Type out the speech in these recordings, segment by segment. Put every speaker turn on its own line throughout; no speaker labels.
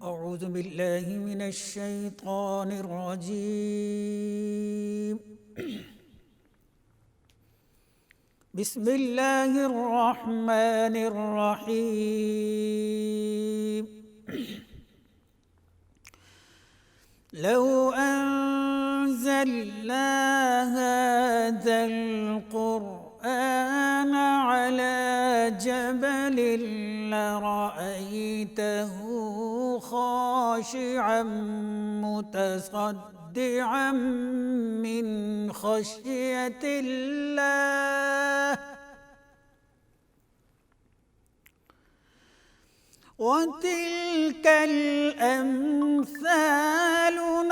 أعوذ بالله من الشيطان الرجيم. بسم الله الرحمن الرحيم. لو أنزلنا هذا القرآن على جبل لرأيته خاشعا متصدعا من خشية الله وتلك الأمثال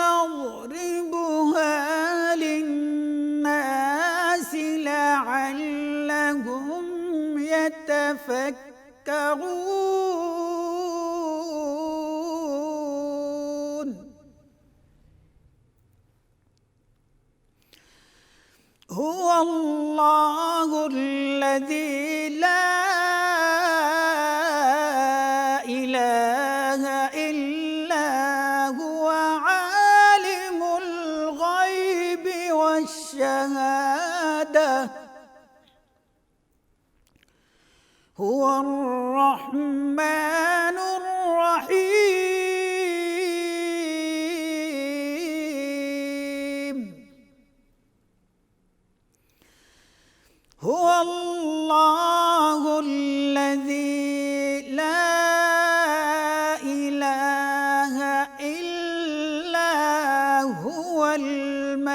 نضربها للناس لعلهم يتفكرون. هو الله الذي لا إله إلا هو عالم الغيب والشهادة هو الرحمن الرحيم. هو الله الذي لا إله إلا هو الملك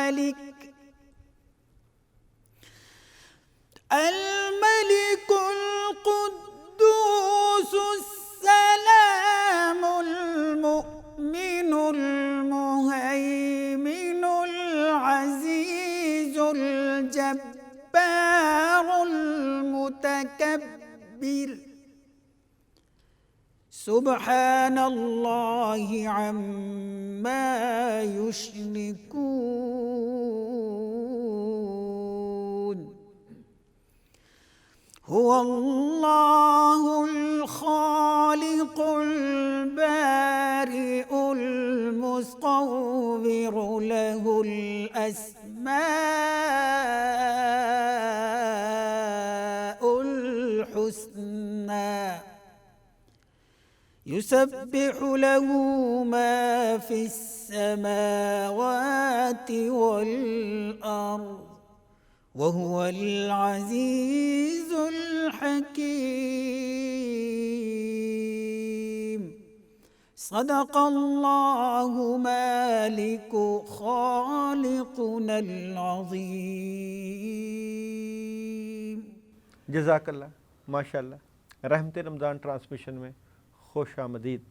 القدوس السلام المؤمن المهيمن العزيز الجبار المتكبر سبحان الله عما يشركون. هو الله الخالق البارئ المصور له الأسماء الحسنى يسبح له ما في السماوات والأرض وهو العزيز الحكيم. صدق الله مالك خالقنا العظيم.
جزاک اللہ، ماشاء اللہ. رحمت رمضان ٹرانسمیشن میں خوش آمدید.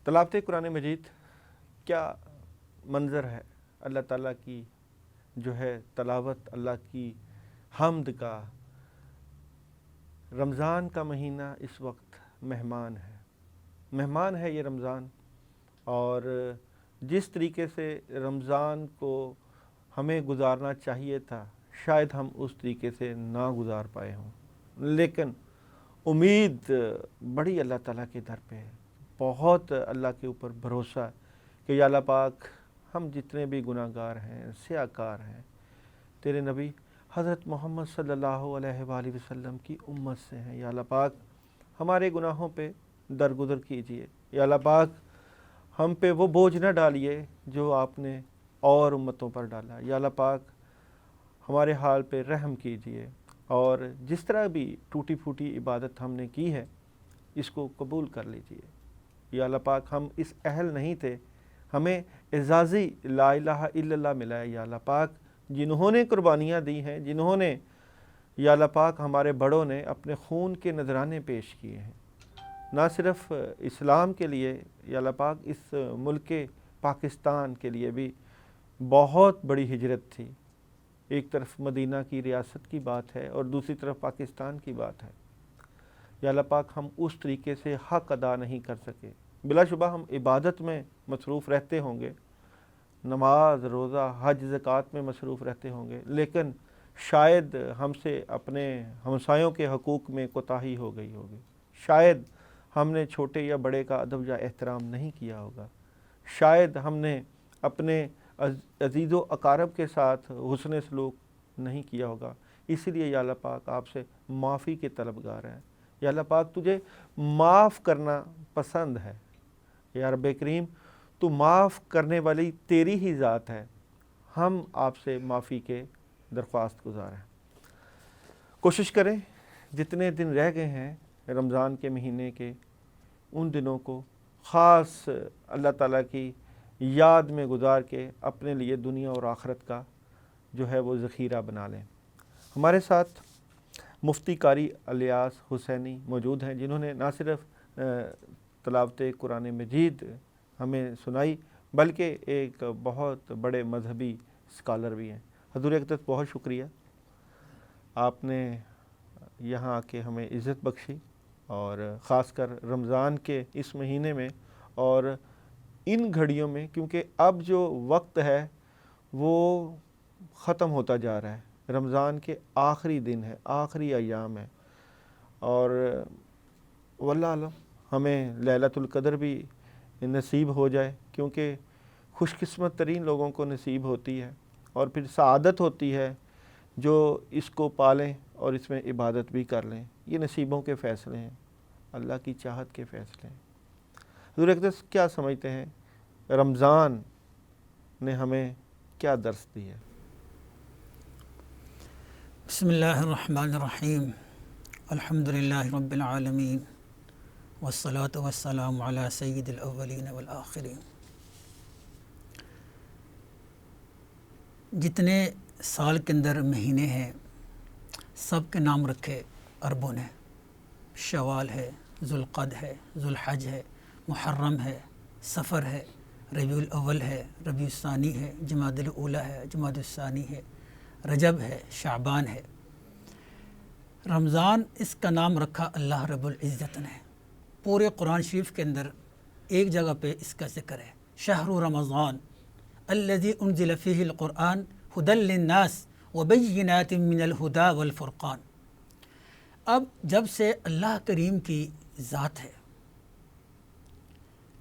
تلاوت قرآن مجید کیا منظر ہے. اللہ تعالیٰ کی جو ہے تلاوت، اللہ کی حمد کا. رمضان کا مہینہ اس وقت مہمان ہے یہ رمضان، اور جس طریقے سے رمضان کو ہمیں گزارنا چاہیے تھا شاید ہم اس طریقے سے نہ گزار پائے ہوں، لیکن امید بڑی اللہ تعالیٰ کے در پہ ہے. بہت اللہ کے اوپر بھروسہ ہے کہ یا اللہ پاک ہم جتنے بھی گناہ گار ہیں، سیاہ کار ہیں، تیرے نبی حضرت محمد صلی اللہ علیہ وآلہ وسلم کی امت سے ہیں. یا اللہ پاک ہمارے گناہوں پہ درگزر کیجئے. یا اللہ پاک ہم پہ وہ بوجھ نہ ڈالیے جو آپ نے اور امتوں پر ڈالا. یا اللہ پاک ہمارے حال پہ رحم کیجئے، اور جس طرح بھی ٹوٹی پھوٹی عبادت ہم نے کی ہے اس کو قبول کر لیجئے. یا اللہ پاک ہم اس اہل نہیں تھے، ہمیں اعزازی لا الہ الا اللہ ملا ہے. یا اللہ پاک جنہوں نے قربانیاں دی ہیں، جنہوں نے یا اللہ پاک ہمارے بڑوں نے اپنے خون کے نذرانے پیش کیے ہیں، نہ صرف اسلام کے لیے، یا اللہ پاک اس ملک پاکستان کے لیے بھی بہت بڑی ہجرت تھی. ایک طرف مدینہ کی ریاست کی بات ہے اور دوسری طرف پاکستان کی بات ہے. یا اللہ پاک ہم اس طریقے سے حق ادا نہیں کر سکے. بلا شبہ ہم عبادت میں مصروف رہتے ہوں گے، نماز، روزہ، حج، زکوٰۃ میں مصروف رہتے ہوں گے، لیکن شاید ہم سے اپنے ہمسایوں کے حقوق میں کوتاہی ہو گئی ہوگی. شاید ہم نے چھوٹے یا بڑے کا ادب یا احترام نہیں کیا ہوگا، شاید ہم نے اپنے عزیز و اقارب کے ساتھ حسن سلوک نہیں کیا ہوگا۔ اسی لیے یا اللہ پاک آپ سے معافی کے طلبگار ہیں۔ یا اللہ پاک تجھے معاف کرنا پسند ہے، یا رب کریم تو معاف کرنے والی تیری ہی ذات ہے، ہم آپ سے معافی کے درخواست گزار ہیں۔ کوشش کریں جتنے دن رہ گئے ہیں رمضان کے مہینے کے، ان دنوں کو خاص اللہ تعالیٰ کی یاد میں گزار کے اپنے لیے دنیا اور آخرت کا جو ہے وہ ذخیرہ بنا لیں۔ ہمارے ساتھ مفتی قاری الیاس حسینی موجود ہیں، جنہوں نے نہ صرف تلاوت قرآن مجید ہمیں سنائی بلکہ ایک بہت بڑے مذہبی اسکالر بھی ہیں۔ حضور اقدس بہت شکریہ، آپ نے یہاں آ کے ہمیں عزت بخشی، اور خاص کر رمضان کے اس مہینے میں اور ان گھڑیوں میں، کیونکہ اب جو وقت ہے وہ ختم ہوتا جا رہا ہے، رمضان کے آخری دن ہے، آخری ایام ہے، اور واللہ علم ہمیں لیلۃ القدر بھی نصیب ہو جائے، کیونکہ خوش قسمت ترین لوگوں کو نصیب ہوتی ہے، اور پھر سعادت ہوتی ہے جو اس کو پالیں اور اس میں عبادت بھی کر لیں۔ یہ نصیبوں کے فیصلے ہیں، اللہ کی چاہت کے فیصلے ہیں۔ حضور اقدس کیا سمجھتے ہیں رمضان نے ہمیں کیا درس دی ہے؟
بسم اللہ الرحمن الرحیم، الحمدللہ رب العالمین، والصلاة والسلام علی سید الاولین والآخرین۔ جتنے سال کے اندر مہینے ہیں سب کے نام رکھے عربوں نے، شوال ہے، ذوالقعد ہے، ذوالحج ہے، محرم ہے، صفر ہے، ربیع الاول ہے، ربیع الثانی ہے، جمادی الاولیٰ ہے، جمادی الثانی ہے، رجب ہے، شعبان ہے۔ رمضان اس کا نام رکھا اللہ رب العزت نے۔ پورے قرآن شریف کے اندر ایک جگہ پہ اس کا ذکر ہے، شہر رمضان الذی انزل فیہ القرآن ھدی للناس وبینات من الہدی والفرقان۔ اب جب سے اللہ کریم کی ذات ہے،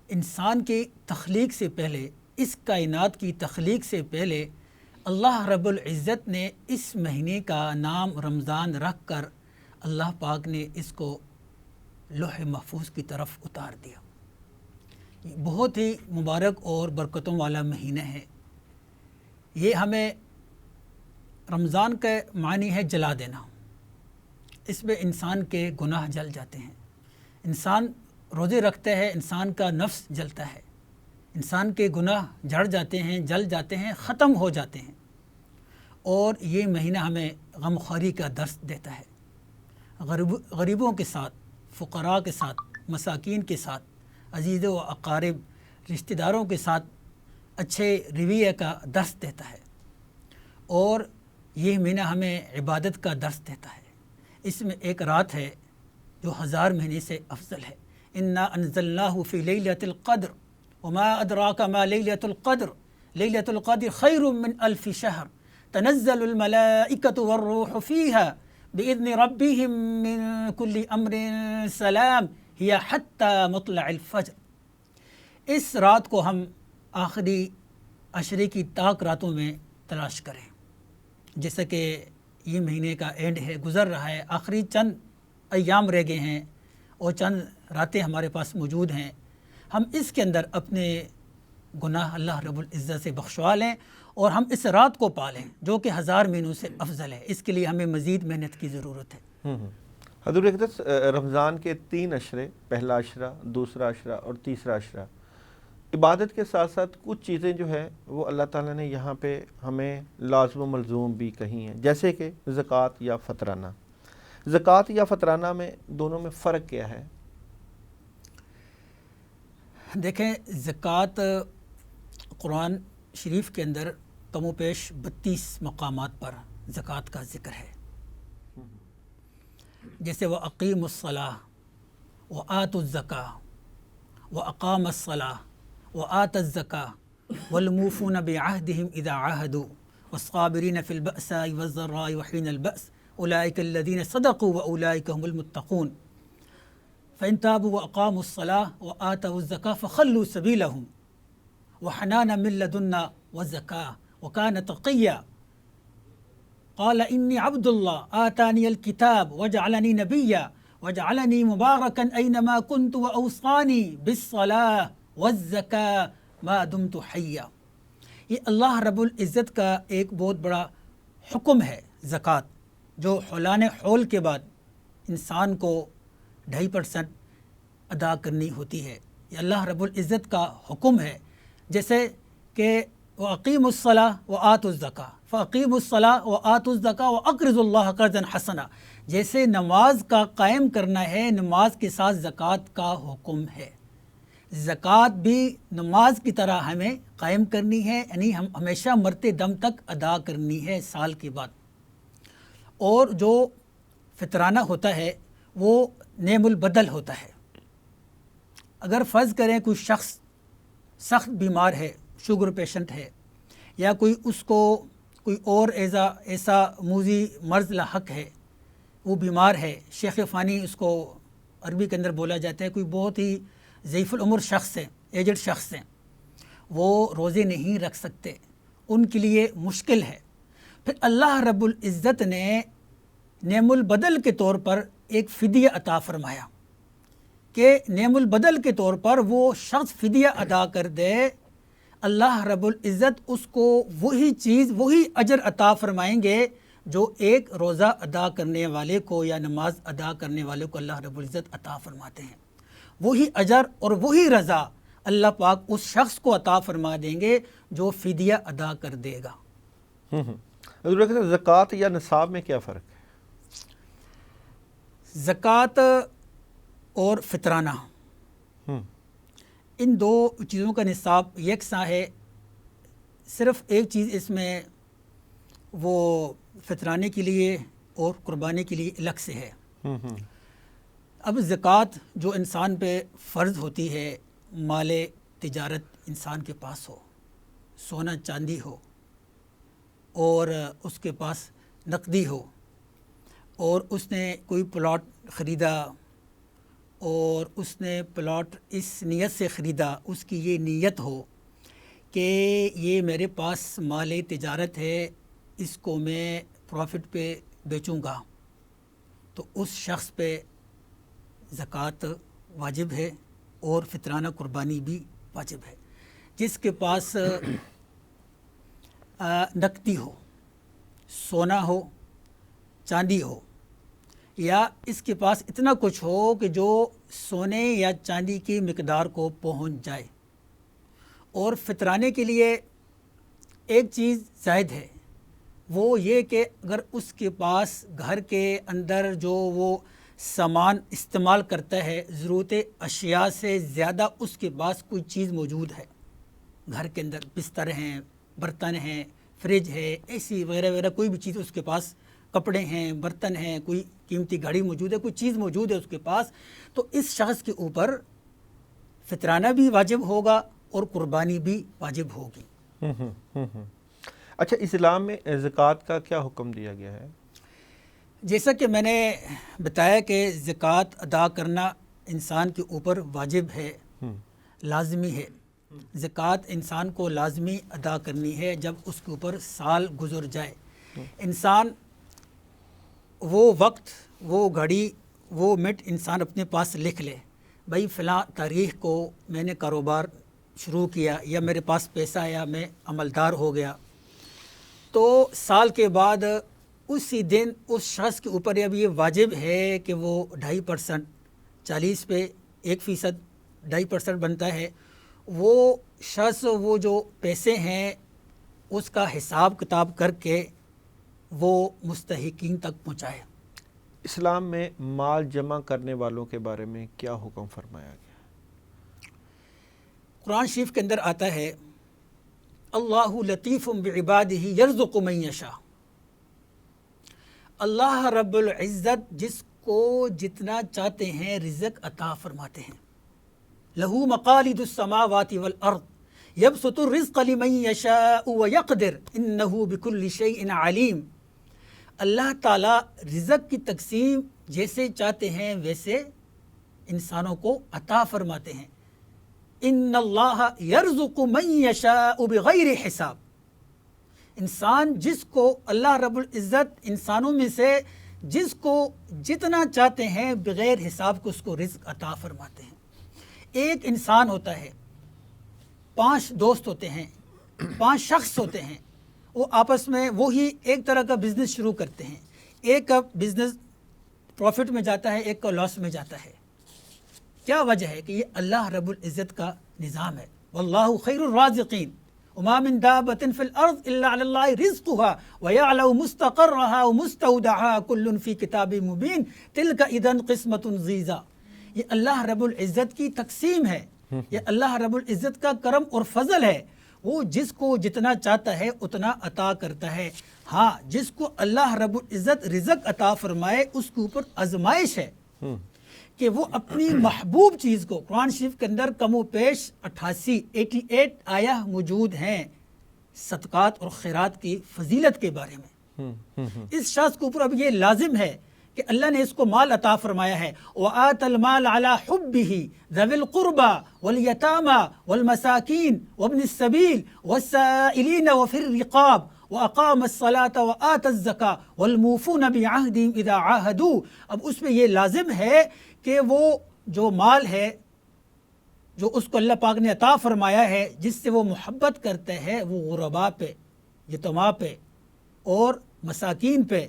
انسان کی تخلیق سے پہلے، اس کائنات کی تخلیق سے پہلے اللہ رب العزت نے اس مہینے کا نام رمضان رکھ کر اللہ پاک نے اس کو لوح محفوظ کی طرف اتار دیا۔ یہ بہت ہی مبارک اور برکتوں والا مہینہ ہے۔ یہ ہمیں رمضان کا معنی ہے جلا دینا، اس میں انسان کے گناہ جل جاتے ہیں۔ انسان روزے رکھتا ہے، انسان کا نفس جلتا ہے، انسان کے گناہ جڑ جاتے ہیں، جل جاتے ہیں، ختم ہو جاتے ہیں۔ اور یہ مہینہ ہمیں غمخواری کا درس دیتا ہے۔ غریبوں کے ساتھ، فقراء کے ساتھ، مساکین کے ساتھ، عزیز و اقارب رشتہ داروں کے ساتھ اچھے رویے کا درس دیتا ہے، اور یہ مہینہ ہمیں عبادت کا درس دیتا ہے۔ اس میں ایک رات ہے جو 1000 مہینے سے افضل ہے۔ انا انزلناہ فی لیلۃ القدر وما ادراک ما لیلۃ القدر لیلۃ القدر خیر من الف شہر تنزل الملائکۃ والروح فیہا باذن ربہم من کل امر سلام ہی حتی مطلع الفجر۔ اس رات کو ہم آخری عشرے کی طاق راتوں میں تلاش کریں، جیسا کہ یہ مہینے کا اینڈ ہے، گزر رہا ہے، آخری چند ایام رہ گئے ہیں اور چند راتیں ہمارے پاس موجود ہیں۔ ہم اس کے اندر اپنے گناہ اللہ رب العزت سے بخشوا لیں اور ہم اس رات کو پالیں جو کہ 1000 مہینوں سے افضل ہے۔ اس کے لیے ہمیں مزید محنت کی ضرورت ہے۔
حضور اقدس رمضان کے 3 عشرے، پہلا عشرہ، دوسرا عشرہ اور تیسرا عشرہ، عبادت کے ساتھ ساتھ کچھ چیزیں جو ہے وہ اللہ تعالیٰ نے یہاں پہ ہمیں لازم و ملزوم بھی کہی ہیں، جیسے کہ زکوٰۃ یا فطرانہ۔ زکوٰۃ یا فطرانہ میں دونوں میں فرق کیا ہے؟
دیکھیں، زکوٰۃ قرآن شریف کے اندر کم و بیش 32 مقامات پر زکوٰۃ کا ذکر ہے، جیسے وَأَقِیمُوا الصَّلَاةَ وَآتُوا الزَّکَاةَ وَأَقَامَ الصَّلَاةَ وَآتَى الزَّکَاةَ وَالْمُوفُونَ بِعَهْدِهِمْ إِذَا عَاهَدُوا وَالصَّابِرِينَ فِي الْبَأْسَاءِ وَالضَّرَّاءِ وَحِينَ الْبَأْسِ أُولَٰئِكَ الَّذِينَ صَدَقُوا وَأُولَٰئِكَ هُمُ الْمُتَّقُونَ۔ فَإِن تَابُوا وَأَقَامُوا الصَّلَاةَ وَآتَوُا الزَّكَاةَ فَخَلُّوا سَبِيلَهُمْ وَحَنَانًا مِن لَّدُنَّا وَزَكَاةً وَكَانَ تَقِيًّا قال إني عبد الله آتاني الكتاب وجعلني نبيا وجعلني مباركا أينما كنت وأوصاني بالصلاة والزكاة ما دمت حيا. یہ اللہ رب العزت کا ایک بہت بڑا حکم ہے زکوٰۃ، جو حولان حول کے بعد انسان کو 2.5% ادا کرنی ہوتی ہے. یہ اللہ رب العزت کا حکم ہے. جیسے کہ وَأَقِيمُوا الصَّلَاةَ وَآتُوا الزَّكَاةَ فَأَقِيمُوا الصَّلَاةَ وَآتُوا الزَّكَاةَ وَأَقْرِضُوا اللَّهَ قَرْضًا حَسَنًا. جیسے نماز کا قائم کرنا ہے، نماز کے ساتھ زکوٰۃ کا حکم ہے. زکوٰۃ بھی نماز کی طرح ہمیں قائم کرنی ہے، یعنی ہم ہمیشہ مرتے دم تک ادا کرنی ہے سال کے بعد. اور جو فطرانہ ہوتا ہے وہ نعم البدل ہوتا ہے. اگر فرض کریں کوئی شخص سخت بیمار ہے، شوگر پیشنٹ ہے، یا کوئی اس کو کوئی اور ایسا موذی مرض لاحق ہے، وہ بیمار ہے، شیخ فانی اس کو عربی کے اندر بولا جاتا ہے، کوئی بہت ہی ضعیف العمر شخص ہے، ایجڈ شخص ہیں، وہ روزے نہیں رکھ سکتے، ان کے لیے مشکل ہے. پھر اللہ رب العزت نے نعم البدل کے طور پر ایک فدیہ عطا فرمایا کہ نعم البدل کے طور پر وہ شخص فدیہ ادا کر دے، اللہ رب العزت اس کو وہی چیز، وہی اجر عطا فرمائیں گے جو ایک روزہ ادا کرنے والے کو یا نماز ادا کرنے والے کو اللہ رب العزت عطا فرماتے ہیں. وہی اجر اور وہی رضا اللہ پاک اس شخص کو عطا فرما دیں گے جو فدیہ ادا کر دے گا.
زکوٰۃ یا نصاب میں کیا فرق ہے؟
زکوٰۃ اور فطرانہ، ان دو چیزوں کا نصاب یکساں ہے. صرف ایک چیز اس میں وہ فطرانے کے لیے اور قربانی کے لیے الگ سے ہے. اب زکوٰۃ جو انسان پہ فرض ہوتی ہے، مال تجارت انسان کے پاس ہو، سونا چاندی ہو، اور اس کے پاس نقدی ہو، اور اس نے کوئی پلاٹ خریدا اور اس نے پلاٹ اس نیت سے خریدا، اس کی یہ نیت ہو کہ یہ میرے پاس مال تجارت ہے، اس کو میں پروفٹ پہ بیچوں گا، تو اس شخص پہ زکوٰۃ واجب ہے اور فطرانہ قربانی بھی واجب ہے. جس کے پاس نقدی ہو، سونا ہو، چاندی ہو، یا اس کے پاس اتنا کچھ ہو کہ جو سونے یا چاندی کی مقدار کو پہنچ جائے. اور فطرانے کے لیے ایک چیز زائد ہے، وہ یہ کہ اگر اس کے پاس گھر کے اندر جو وہ سامان استعمال کرتا ہے، ضرورت اشیاء سے زیادہ اس کے پاس کوئی چیز موجود ہے، گھر کے اندر بستر ہیں، برتن ہیں، فریج ہے، اے سی وغیرہ وغیرہ، کوئی بھی چیز اس کے پاس، کپڑے ہیں، برتن ہیں، کوئی قیمتی گھڑی موجود ہے، کوئی چیز موجود ہے اس کے پاس، تو اس شخص کے اوپر فطرانہ بھی واجب ہوگا اور قربانی بھی واجب ہوگی.
اچھا، اسلام میں زکوٰۃ کا کیا حکم دیا گیا ہے؟
جیسا کہ میں نے بتایا کہ زکوٰۃ ادا کرنا انسان کے اوپر واجب ہے، لازمی ہے. زکوٰۃ انسان کو لازمی ادا کرنی ہے جب اس کے اوپر سال گزر جائے. انسان وہ وقت، وہ گھڑی، وہ منٹ انسان اپنے پاس لکھ لے، بھائی فلاں تاریخ کو میں نے کاروبار شروع کیا، یا میرے پاس پیسہ آیا، میں عملدار ہو گیا، تو سال کے بعد اسی دن اس شخص کے اوپر اب یہ واجب ہے کہ وہ 2.5%، 40 پہ 1%، 2.5% بنتا ہے. وہ شخص وہ جو پیسے ہیں اس کا حساب کتاب کر کے وہ مستحقین تک پہنچائے.
اسلام میں مال جمع کرنے والوں کے بارے میں کیا حکم فرمایا گیا؟
قرآن شریف کے اندر آتا ہے اللہ لطیف بعبادہ یرزق من یشاء. اللہ رب العزت جس کو جتنا چاہتے ہیں رزق عطا فرماتے ہیں. لہو مقالید السماوات والارض یبسط الرزق لمن یشاء ویقدر انہ بکل شیء علیم. اللہ تعالیٰ رزق کی تقسیم جیسے چاہتے ہیں ویسے انسانوں کو عطا فرماتے ہیں۔ ان اللہ یرزق من یشاء بغیر حساب، انسان جس کو اللہ رب العزت انسانوں میں سے جس کو جتنا چاہتے ہیں بغیر حساب کو اس کو رزق عطا فرماتے ہیں۔ ایک انسان ہوتا ہے، 5 دوست ہوتے ہیں، 5 شخص ہوتے ہیں، وہ آپس میں وہی ایک طرح کا بزنس شروع کرتے ہیں، ایک کا بزنس پروفٹ میں جاتا ہے، ایک کا لاس میں جاتا ہے۔ کیا وجہ ہے کہ یہ اللہ رب العزت کا نظام ہے۔ واللہ خیر الرازقین وما من دابۃ فی الارض الا علی اللہ رزقها ویعلم مستقرها ومستودعها کل فی کتاب مبین تلک اذا قسمۃ ضیزی۔ یہ اللہ رب العزت کی تقسیم ہے، یہ اللہ رب العزت کا کرم اور فضل ہے، وہ جس کو جتنا چاہتا ہے اتنا عطا کرتا ہے۔ ہاں، جس کو اللہ رب العزت رزق عطا فرمائے اس کے اوپر آزمائش ہے کہ وہ اپنی محبوب چیز کو، قرآن شریف کے اندر کم و پیش 88 آیہ موجود ہیں صدقات اور خیرات کی فضیلت کے بارے میں۔ اس شخص کے اوپر اب یہ لازم ہے کہ اللہ نے اس کو مال عطا فرمایا ہے، وآت المال علی حبہ ذوی القربى والیتامى والمساکین وابن السبیل والسائلین وفی الرقاب وَأَقَامَ الصَّلَاةَ وَآتَى الزَّكَاةَ وَالْمُوفُونَ بِعَهْدِهِمْ إِذَا عَاهَدُوا۔ اب اس میں یہ لازم ہے کہ وہ جو مال ہے جو اس کو اللہ پاک نے عطا فرمایا ہے، جس سے وہ محبت کرتے ہیں، وہ غرباء پہ، یتیماں پہ اور مساکین پہ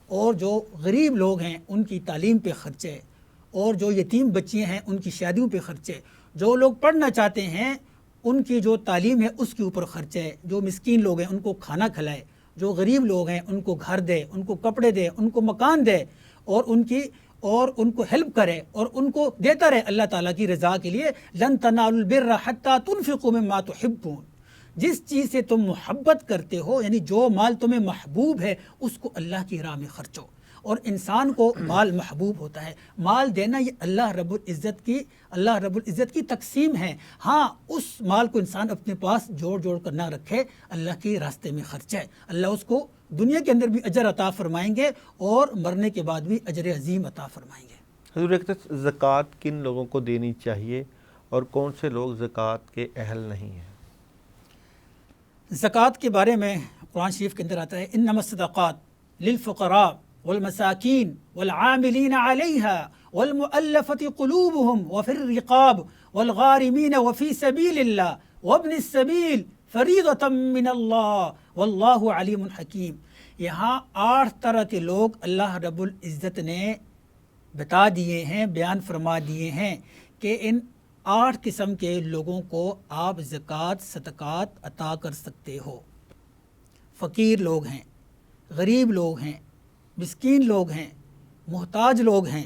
اور جو غریب لوگ ہیں ان کی تعلیم پہ خرچے، اور جو یتیم بچیاں ہیں ان کی شادیوں پہ خرچے، جو لوگ پڑھنا چاہتے ہیں ان کی جو تعلیم ہے اس کے اوپر خرچ ہے، جو مسکین لوگ ہیں ان کو کھانا کھلائے، جو غریب لوگ ہیں ان کو گھر دے، ان کو کپڑے دے، ان کو مکان دے، اور ان کو ہیلپ کرے اور ان کو دیتا رہے اللہ تعالیٰ کی رضا کے لیے۔ لن تنالوا البر حتى تنفقوا مما تحبون، جس چیز سے تم محبت کرتے ہو، یعنی جو مال تمہیں محبوب ہے اس کو اللہ کی راہ میں خرچو۔ اور انسان کو مال محبوب ہوتا ہے، مال دینا یہ اللہ رب العزت کی تقسیم ہے۔ ہاں، اس مال کو انسان اپنے پاس جوڑ کر نہ رکھے، اللہ کے راستے میں خرچے، اللہ اس کو دنیا کے اندر بھی اجر عطا فرمائیں گے اور مرنے کے بعد بھی اجر عظیم عطا فرمائیں گے۔
حضور اقدس، زکوٰۃ کن لوگوں کو دینی چاہیے اور کون سے لوگ زکوٰۃ کے اہل نہیں ہیں؟
زکوٰۃ کے بارے میں قرآن شریف کے اندر آتا ہے انما الصدقات للفقراء والمساکین والعاملین علیہا والمؤلفۃ قلوبہم وفی الرقاب والغارمین وفی سبیل اللہ وابن السبیل فریضۃ من اللہ واللہ علیم حکیم۔ یہاں 8 طرح کے لوگ اللہ رب العزت نے بتا دیے ہیں، بیان فرما دیے ہیں کہ ان 8 قسم کے لوگوں کو آپ زکوٰۃ صدقات عطا کر سکتے ہو۔ فقیر لوگ ہیں، غریب لوگ ہیں، مسکین لوگ ہیں، محتاج لوگ ہیں،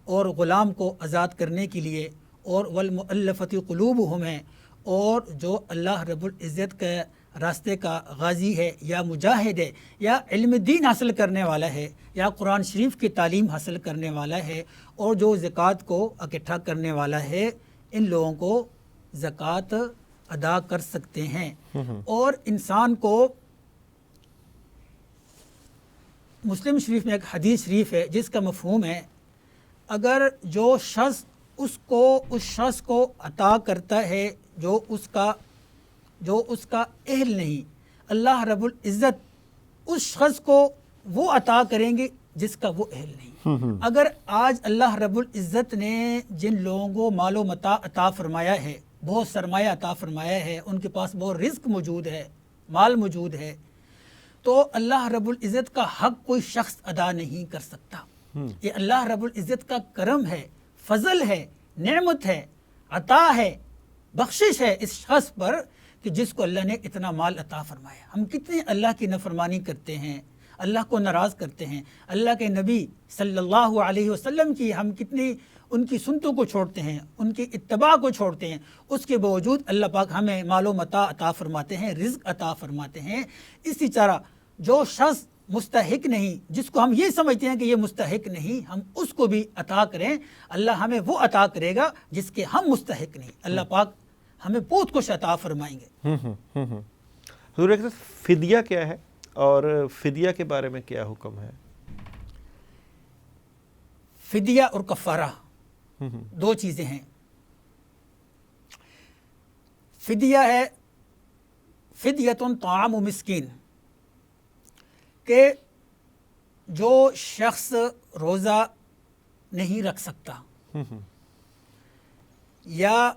اور غلام کو آزاد کرنے کے لیے، اور والمؤلفۃ قلوبہم ہیں، اور جو اللہ رب العزت کے راستے کا غازی ہے یا مجاہد ہے یا علم دین حاصل کرنے والا ہے یا قرآن شریف کی تعلیم حاصل کرنے والا ہے اور جو زکوٰۃ کو اکٹھا کرنے والا ہے، ان لوگوں کو زکوٰۃ ادا کر سکتے ہیں۔ اور انسان کو مسلم شریف میں ایک حدیث شریف ہے جس کا مفہوم ہے، اگر جو شخص اس شخص کو عطا کرتا ہے جو اس کا اہل نہیں، اللہ رب العزت اس شخص کو وہ عطا کریں گے جس کا وہ اہل نہیں۔ اگر آج اللہ رب العزت نے جن لوگوں کو مال و متاع عطا فرمایا ہے، بہت سرمایہ عطا فرمایا ہے، ان کے پاس بہت رزق موجود ہے، مال موجود ہے، تو اللہ رب العزت کا حق کوئی شخص ادا نہیں کر سکتا۔ یہ اللہ رب العزت کا کرم ہے، فضل ہے، نعمت ہے، عطا ہے، بخشش ہے اس شخص پر کہ جس کو اللہ نے اتنا مال عطا فرمایا۔ ہم کتنے اللہ کی نافرمانی کرتے ہیں، اللہ کو ناراض کرتے ہیں، اللہ کے نبی صلی اللہ علیہ وسلم کی ہم کتنی ان کی سنتوں کو چھوڑتے ہیں، ان کی اتباع کو چھوڑتے ہیں، اس کے باوجود اللہ پاک ہمیں مال و متاع عطا فرماتے ہیں، رزق عطا فرماتے ہیں۔ اسی طرح جو شخص مستحق نہیں، جس کو ہم یہ سمجھتے ہیں کہ یہ مستحق نہیں، ہم اس کو بھی عطا کریں، اللہ ہمیں وہ عطا کرے گا جس کے ہم مستحق نہیں، اللہ پاک ہمیں بہت کچھ عطا فرمائیں گے۔
حضور اقدس، فدیہ کیا ہے اور فدیہ کے بارے میں کیا حکم ہے؟
فدیہ اور کفارہ دو چیزیں ہیں. فدیہ ہے فدیتن طعام مسکین، کہ جو شخص روزہ نہیں رکھ سکتا یا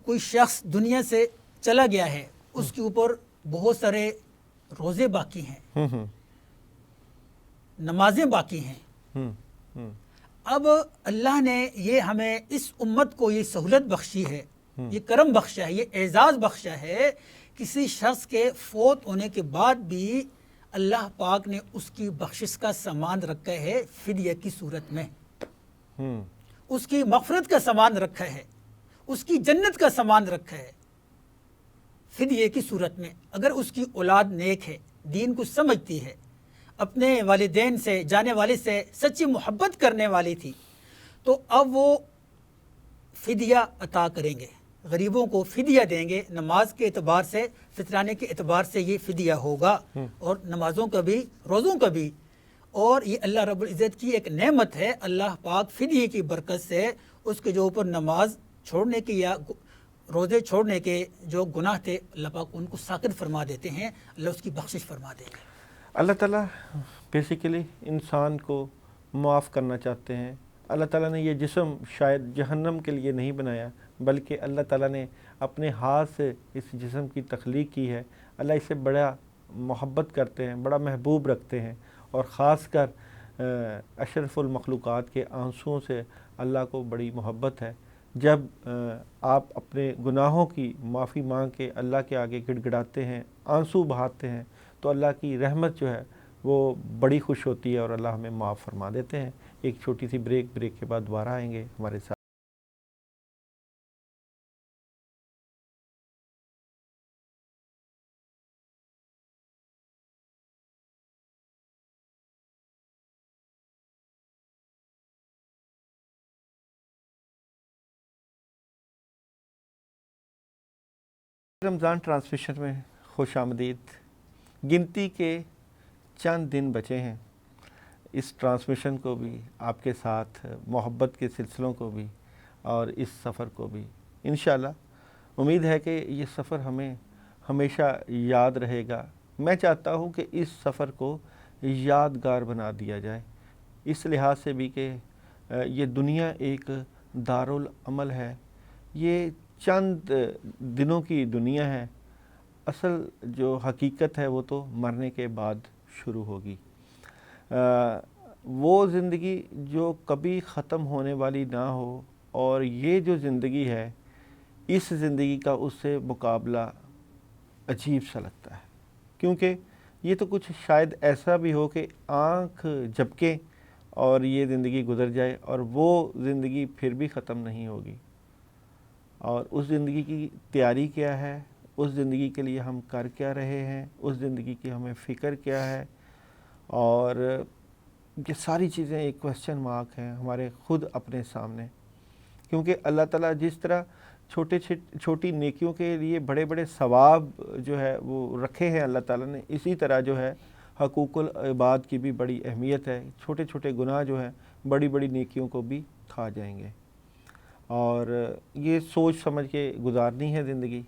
کوئی شخص دنیا سے چلا گیا ہے، اس کے اوپر بہت سارے روزے باقی ہیں، نمازیں باقی ہیں. اب اللہ نے یہ ہمیں اس امت کو یہ سہولت بخشی ہے، یہ کرم بخشا ہے، یہ اعزاز بخشا ہے. کسی شخص کے فوت ہونے کے بعد بھی اللہ پاک نے اس کی بخشش کا سامان رکھا ہے فدیہ کی صورت میں، اس کی مغفرت کا سامان رکھا ہے، اس کی جنت کا سامان رکھا ہے فدیہ کی صورت میں. اگر اس کی اولاد نیک ہے، دین کو سمجھتی ہے، اپنے والدین سے، جانے والے سے سچی محبت کرنے والی تھی، تو اب وہ فدیہ عطا کریں گے، غریبوں کو فدیہ دیں گے. نماز کے اعتبار سے، فطرانے کے اعتبار سے یہ فدیہ ہوگا، اور نمازوں کا بھی، روزوں کا بھی. اور یہ اللہ رب العزت کی ایک نعمت ہے. اللہ پاک فدیے کی برکت سے اس کے جو اوپر نماز چھوڑنے کی یا روزے چھوڑنے کے جو گناہ تھے، اللہ پاک ان کو ساقط فرما دیتے ہیں، اللہ اس کی بخشش فرما دیں گے.
اللہ تعالیٰ بیسیکلی انسان کو معاف کرنا چاہتے ہیں. اللہ تعالیٰ نے یہ جسم شاید جہنم کے لیے نہیں بنایا، بلکہ اللہ تعالیٰ نے اپنے ہاتھ سے اس جسم کی تخلیق کی ہے. اللہ اسے بڑا محبت کرتے ہیں، بڑا محبوب رکھتے ہیں، اور خاص کر اشرف المخلوقات کے آنسوؤں سے اللہ کو بڑی محبت ہے. جب آپ اپنے گناہوں کی معافی مانگ کے اللہ کے آگے گڑ گڑاتے ہیں، آنسو بہاتے ہیں، تو اللہ کی رحمت جو ہے وہ بڑی خوش ہوتی ہے، اور اللہ ہمیں معاف فرما دیتے ہیں. ایک چھوٹی سی بریک کے بعد دوبارہ آئیں گے ہمارے ساتھ. رمضان ٹرانسمیشن میں خوش آمدید. گنتی کے چند دن بچے ہیں اس ٹرانسمیشن کو بھی، آپ کے ساتھ محبت کے سلسلوں کو بھی، اور اس سفر کو بھی. انشاءاللہ امید ہے کہ یہ سفر ہمیں ہمیشہ یاد رہے گا. میں چاہتا ہوں کہ اس سفر کو یادگار بنا دیا جائے، اس لحاظ سے بھی کہ یہ دنیا ایک دارالعمل ہے، یہ چند دنوں کی دنیا ہے. اصل جو حقیقت ہے وہ تو مرنے کے بعد شروع ہوگی. وہ زندگی جو کبھی ختم ہونے والی نہ ہو، اور یہ جو زندگی ہے، اس زندگی کا اس سے مقابلہ عجیب سا لگتا ہے. کیونکہ یہ تو کچھ شاید ایسا بھی ہو کہ آنکھ جھپکے اور یہ زندگی گزر جائے، اور وہ زندگی پھر بھی ختم نہیں ہوگی. اور اس زندگی کی تیاری کیا ہے، اس زندگی کے لیے ہم کر کیا رہے ہیں، اس زندگی کی ہمیں فکر کیا ہے، اور یہ ساری چیزیں ایک کویسچن مارک ہیں ہمارے خود اپنے سامنے. کیونکہ اللہ تعالیٰ جس طرح چھوٹی نیکیوں کے لیے بڑے بڑے ثواب جو ہے وہ رکھے ہیں اللہ تعالیٰ نے، اسی طرح جو ہے حقوق العباد کی بھی بڑی اہمیت ہے. چھوٹے چھوٹے گناہ جو ہیں بڑی بڑی نیکیوں کو بھی کھا جائیں گے، اور یہ سوچ سمجھ کے گزارنی ہے زندگی.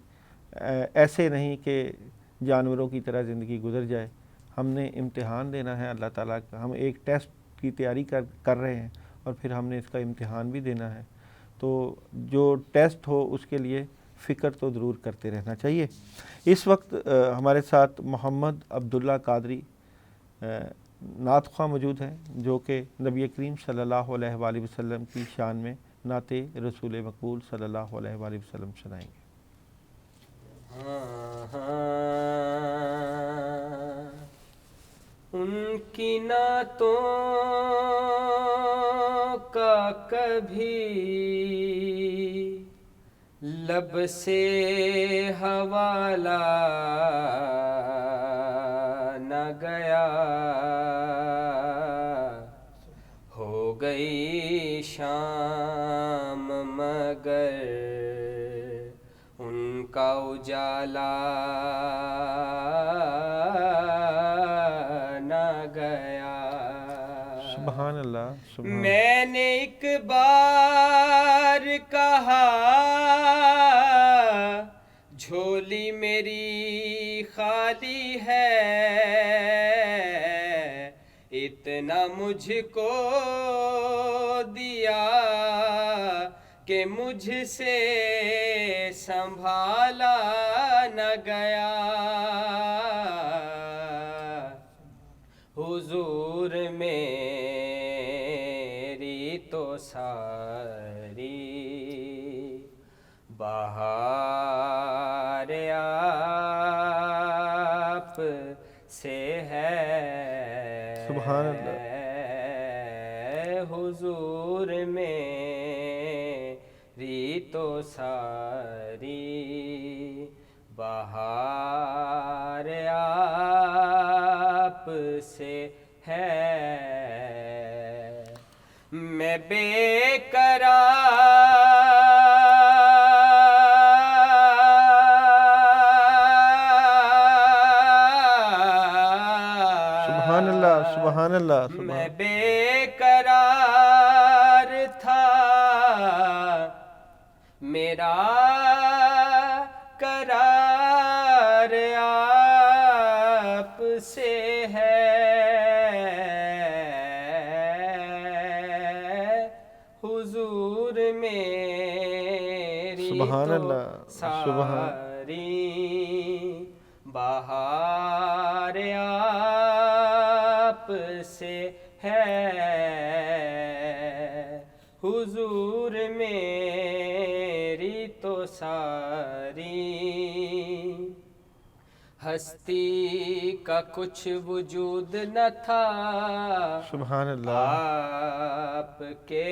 ایسے نہیں کہ جانوروں کی طرح زندگی گزر جائے. ہم نے امتحان دینا ہے اللہ تعالیٰ کا. ہم ایک ٹیسٹ کی تیاری کر رہے ہیں، اور پھر ہم نے اس کا امتحان بھی دینا ہے. تو جو ٹیسٹ ہو اس کے لیے فکر تو ضرور کرتے رہنا چاہیے. اس وقت ہمارے ساتھ محمد عبداللہ قادری نعت خواں موجود ہیں، جو کہ نبی کریم صلی اللہ علیہ وآلہ وسلم کی شان میں نعت رسول مقبول صلی اللہ علیہ وآلہ وسلم سنائیں گے.
ان کی نعتوں کا کبھی لب سے حوالہ نہ گیا، ہو گئی شام مگر ان کا اجالا نہ گیا.
سبحان اللہ
میں نے ایک بار کہا جھولی میری خالی ہے، اتنا مجھ کو دیا کہ مجھ سے سنبھالا نہ گیا۔ حضور میری تو ساری بہار آپ سے ہے۔
سبحان اللہ۔
حضور میری تو ساری بہار آپ سے ہے۔ میں بے
سبحان اللہ، سبحان اللہ،
میں بے قرار تھا، میرا قرار آپ سے ہے۔ حضور میری
سبحان
تو
اللہ،
ساری بہار آپ سے ہے۔ حضور میری تو ساری ہستی کا کچھ وجود نہ تھا،
سبحان اللہ،
آپ کے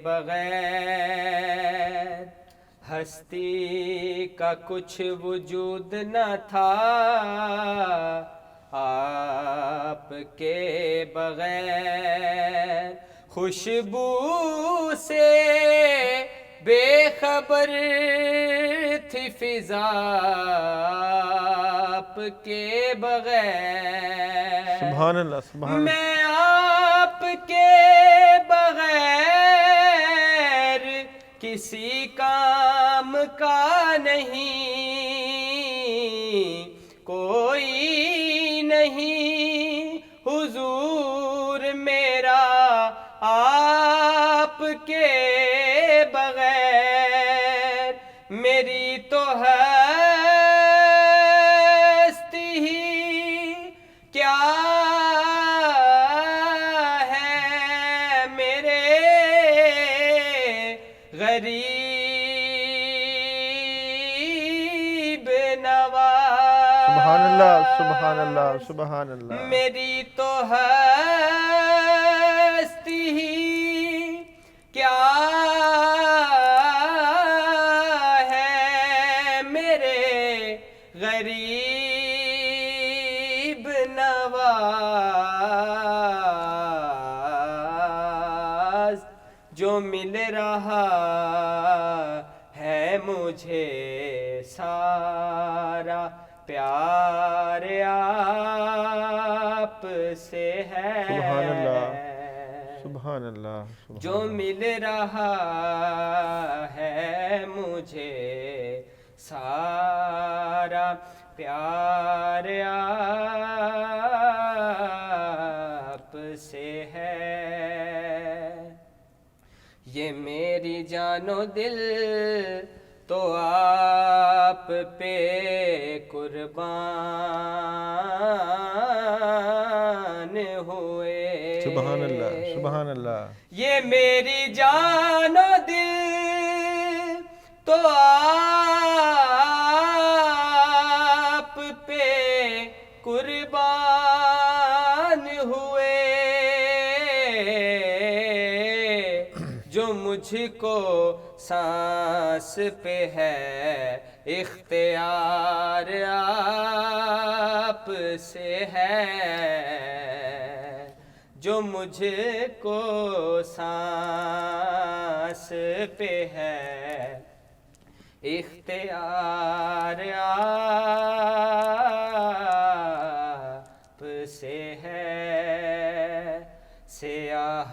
بغیر ہستی کا کچھ وجود نہ تھا، آپ کے بغیر خوشبو سے بے خبر تھی فضا، آپ کے بغیر
سبحان اللہ، سبحان اللہ،
میں آپ کے بغیر کسی کام کا نہیں، کوئی نہیں حضور میرا آپ کے بغیر۔ میری تو ہستی ہی کیا ہے، میرے غریب نواز۔
سبحان اللہ، سبحان اللہ، سبحان اللہ،
میری تو ہستی ہی کیا ہے، میرے غریب نواز۔ جو مل رہا ہے مجھے سارا پیار آپ سے ہے۔
سبحان اللہ، سبحان اللہ،
جو مل رہا ہے مجھے سارا پیار آپ سے ہے۔ یہ میری جان و دل تو آپ پہ قربان ہوئے۔
سبحان اللہ، سبحان اللہ،
یہ میری جان و دل تو آپ پہ قربان ہوئے، جو مجھ کو سانس پہ ہے اختیار آپ سے ہے، جو مجھ کو سانس پہ ہے اختیار آپ سے ہے۔ سیاہ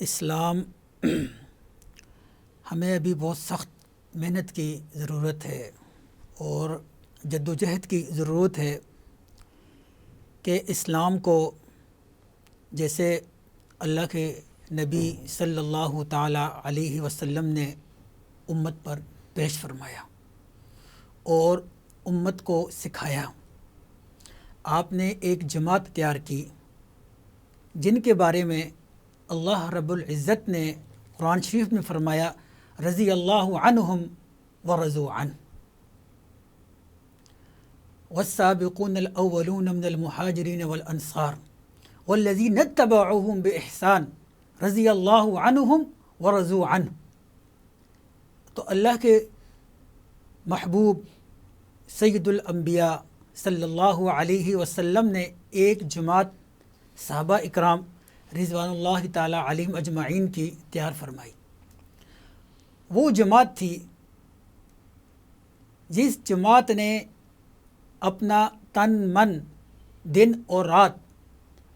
اسلام ہمیں ابھی بہت سخت محنت کی ضرورت ہے اور جد و جہد کی ضرورت ہے کہ اسلام کو جیسے اللہ کے نبی صلی اللہ تعالی علیہ وسلم نے امت پر پیش فرمایا اور امت کو سکھایا. آپ نے ایک جماعت تیار کی جن کے بارے میں اللہ رب العزت نے قرآن شریف میں فرمایا رضی اللہ عنہم ورضوا عنہ والسابقون الاولون من المہاجرین والانصار والذین اتبعوهم بإحسان رضی اللہ عنہم ورضوا عنہ. تو اللہ کے محبوب سید الانبیاء صلی اللہ علیہ وسلم نے ایک جماعت صحابہ اکرام رضوان اللہ تعالی علیہم اجمعین کی تیار فرمائی. وہ جماعت تھی جس جماعت نے اپنا تن من دن اور رات،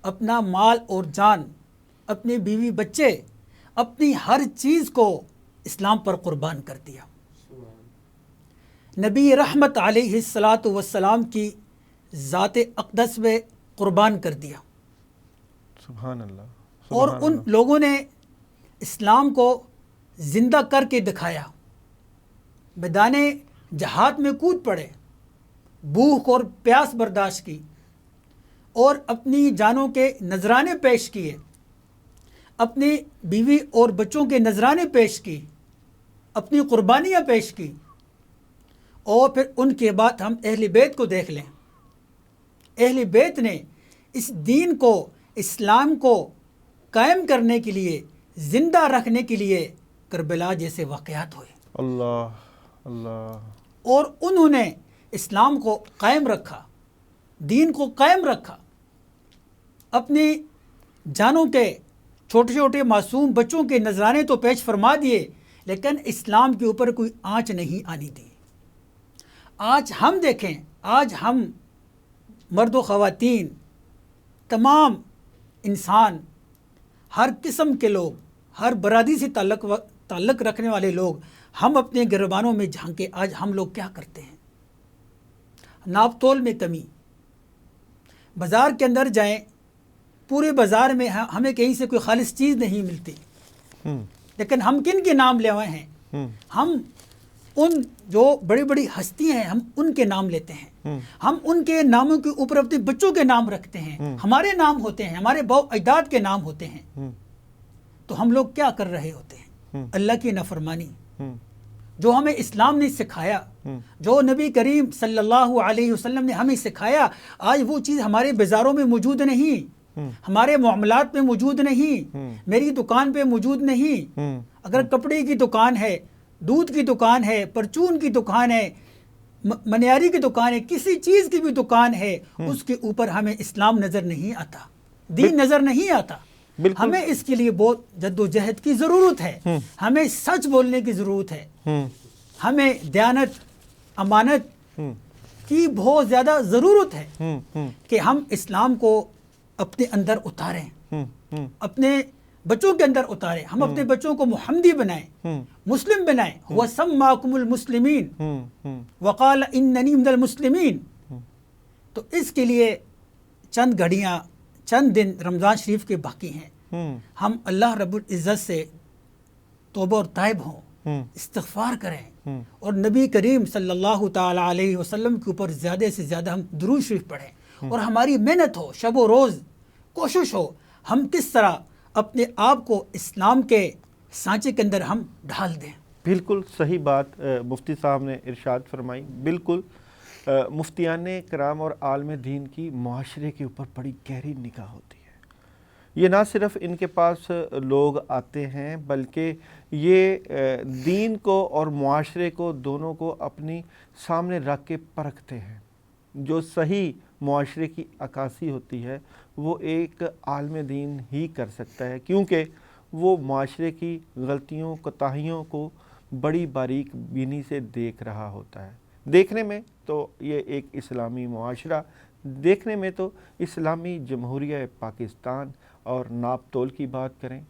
اپنا مال اور جان، اپنے بیوی بچے، اپنی ہر چیز کو اسلام پر قربان کر دیا. نبی رحمت علیہ الصلاۃ والسلام کی ذات اقدس میں قربان کر دیا.
سبحان اللہ.
اور ان لوگوں نے اسلام کو زندہ کر کے دکھایا. میدان جہاد میں کود پڑے، بھوک اور پیاس برداشت کی اور اپنی جانوں کے نذرانے پیش کیے، اپنی بیوی اور بچوں کے نذرانے پیش کی، اپنی قربانیاں پیش کی. اور پھر ان کے بعد ہم اہل بیت کو دیکھ لیں. اہل بیت نے اس دین کو، اسلام کو قائم کرنے کے لیے، زندہ رکھنے کے لیے کربلا جیسے واقعات ہوئے.
اللہ اللہ.
اور انہوں نے اسلام کو قائم رکھا، دین کو قائم رکھا. اپنی جانوں کے چھوٹے چھوٹے معصوم بچوں کے نذرانے تو پیش فرما دیے، لیکن اسلام کے اوپر کوئی آنچ نہیں آنی دی. آج ہم دیکھیں، آج ہم مرد و خواتین، تمام انسان، ہر قسم کے لوگ، ہر برادری سے تعلق رکھنے والے لوگ، ہم اپنے گریبانوں میں جھانکے آج ہم لوگ کیا کرتے ہیں؟ ناپ تول میں کمی. بازار کے اندر جائیں، پورے بازار میں ہمیں کہیں سے کوئی خالص چیز نہیں ملتی، لیکن ہم کن کے نام لے ہوئے ہیں؟ ہم ان جو بڑی بڑی ہستیاں ہیں، ہم ان کے نام لیتے ہیں. ہم ان کے ناموں کے اوپر اپنے بچوں کے نام رکھتے ہیں. ہمارے نام ہوتے ہیں، ہمارے باؤ اجداد کے نام ہوتے ہیں. تو ہم لوگ کیا کر رہے ہوتے ہیں؟ اللہ کی نافرمانی. جو ہمیں اسلام نے سکھایا، جو نبی کریم صلی اللہ علیہ وسلم نے ہمیں سکھایا، آج وہ چیز ہمارے بازاروں میں موجود نہیں، ہمارے معاملات میں موجود نہیں، میری دکان پہ موجود نہیں. اگر کپڑے کی دکان ہے، دودھ کی دکان ہے، پرچون کی دکان ہے، منیاری کی دکان ہے، کسی چیز کی بھی دکان ہے، اس کے اوپر ہمیں اسلام نظر نہیں آتا، دین نظر نہیں آتا. ہمیں اس کے لیے بہت جد و جہد کی ضرورت ہے. ہمیں سچ بولنے کی ضرورت ہے. ہمیں دیانت، امانت کی بہت زیادہ ضرورت ہے کہ ہم اسلام کو اپنے اندر اتاریں، اپنے بچوں کے اندر اتاریں. ہم اپنے بچوں کو محمدی بنائیں، مسلم بنائیں. وَسَمَّاكُمُ الْمُسْلِمِينَ وَقَالَ إِنَّنِي مِنَ الْمُسْلِمِينَ. تو اس کے لیے چند گھڑیاں، چند دن رمضان شریف کے باقی ہیں. ہم اللہ رب العزت سے توبہ اور تائب ہوں، استغفار کریں اور نبی کریم صلی اللہ تعالی علیہ وسلم کے اوپر زیادہ سے زیادہ ہم درود شریف پڑھیں. اور ہماری محنت ہو، شب و روز کوشش ہو، ہم کس طرح اپنے آپ کو اسلام کے سانچے کے اندر ہم ڈھال دیں.
بالکل صحیح بات مفتی صاحب نے ارشاد فرمائی. بالکل مفتیان کرام اور عالم دین کی معاشرے کے اوپر بڑی گہری نگاہ ہوتی ہے. یہ نہ صرف ان کے پاس لوگ آتے ہیں، بلکہ یہ دین کو اور معاشرے کو دونوں کو اپنی سامنے رکھ کے پرکھتے ہیں. جو صحیح معاشرے کی عکاسی ہوتی ہے وہ ایک عالم دین ہی کر سکتا ہے، کیونکہ وہ معاشرے کی غلطیوں، کوتاہیوں کو بڑی باریک بینی سے دیکھ رہا ہوتا ہے. دیکھنے میں تو یہ ایک اسلامی معاشرہ، دیکھنے میں تو اسلامی جمہوریہ پاکستان، اور ناپ تول کی بات کریں،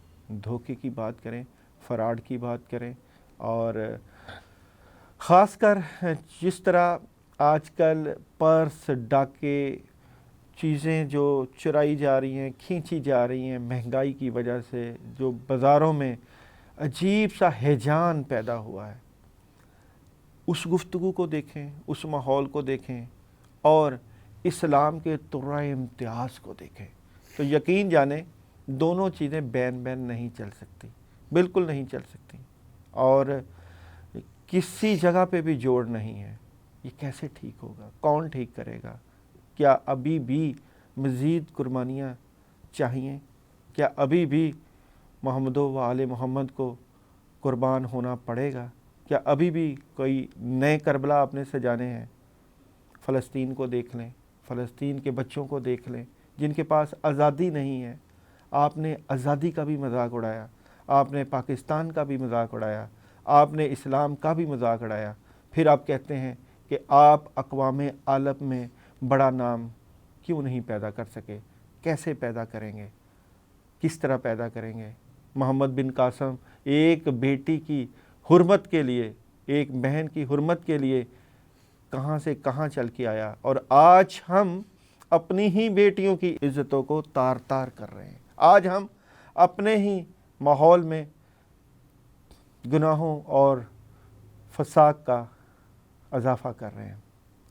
دھوکے کی بات کریں، فراڈ کی بات کریں، اور خاص کر جس طرح آج کل پرس، ڈاکے، چیزیں جو چرائی جا رہی ہیں، کھینچی جا رہی ہیں مہنگائی کی وجہ سے، جو بازاروں میں عجیب سا ہیجان پیدا ہوا ہے، اس گفتگو کو دیکھیں، اس ماحول کو دیکھیں اور اسلام کے طرح امتیاز کو دیکھیں تو یقین جانیں دونوں چیزیں بین بین نہیں چل سکتی، بالکل نہیں چل سکتی، اور کسی جگہ پہ بھی جوڑ نہیں ہے۔ یہ کیسے ٹھیک ہوگا؟ کون ٹھیک کرے گا؟ کیا ابھی بھی مزید قربانیاں چاہیے؟ کیا ابھی بھی محمد و آل محمد کو قربان ہونا پڑے گا؟ کیا ابھی بھی کوئی نئے کربلا آپ نے سجانے ہیں؟ فلسطین کو دیکھ لیں، فلسطین کے بچوں کو دیکھ لیں جن کے پاس آزادی نہیں ہے۔ آپ نے آزادی کا بھی مذاق اڑایا، آپ نے پاکستان کا بھی مذاق اڑایا، آپ نے اسلام کا بھی مذاق اڑایا، پھر آپ کہتے ہیں کہ آپ اقوام عالم میں بڑا نام کیوں نہیں پیدا کر سکے؟ کیسے پیدا کریں گے؟ کس طرح پیدا کریں گے؟ محمد بن قاسم ایک بیٹی کی حرمت کے لیے، ایک بہن کی حرمت کے لیے کہاں سے کہاں چل کے آیا، اور آج ہم اپنی ہی بیٹیوں کی عزتوں کو تار تار کر رہے ہیں۔ آج ہم اپنے ہی ماحول میں گناہوں اور فساد کا اضافہ کر رہے ہیں۔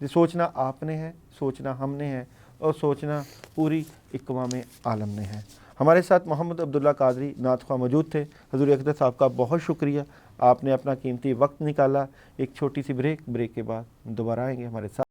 یہ سوچنا آپ نے ہے، سوچنا ہم نے ہے، اور سوچنا پوری اقوام عالم نے ہے۔ ہمارے ساتھ محمد عبداللہ قادری نعت خواہ موجود تھے۔ حضور اقدس صاحب کا بہت شکریہ، آپ نے اپنا قیمتی وقت نکالا۔ ایک چھوٹی سی بریک کے بعد دوبارہ آئیں گے ہمارے ساتھ۔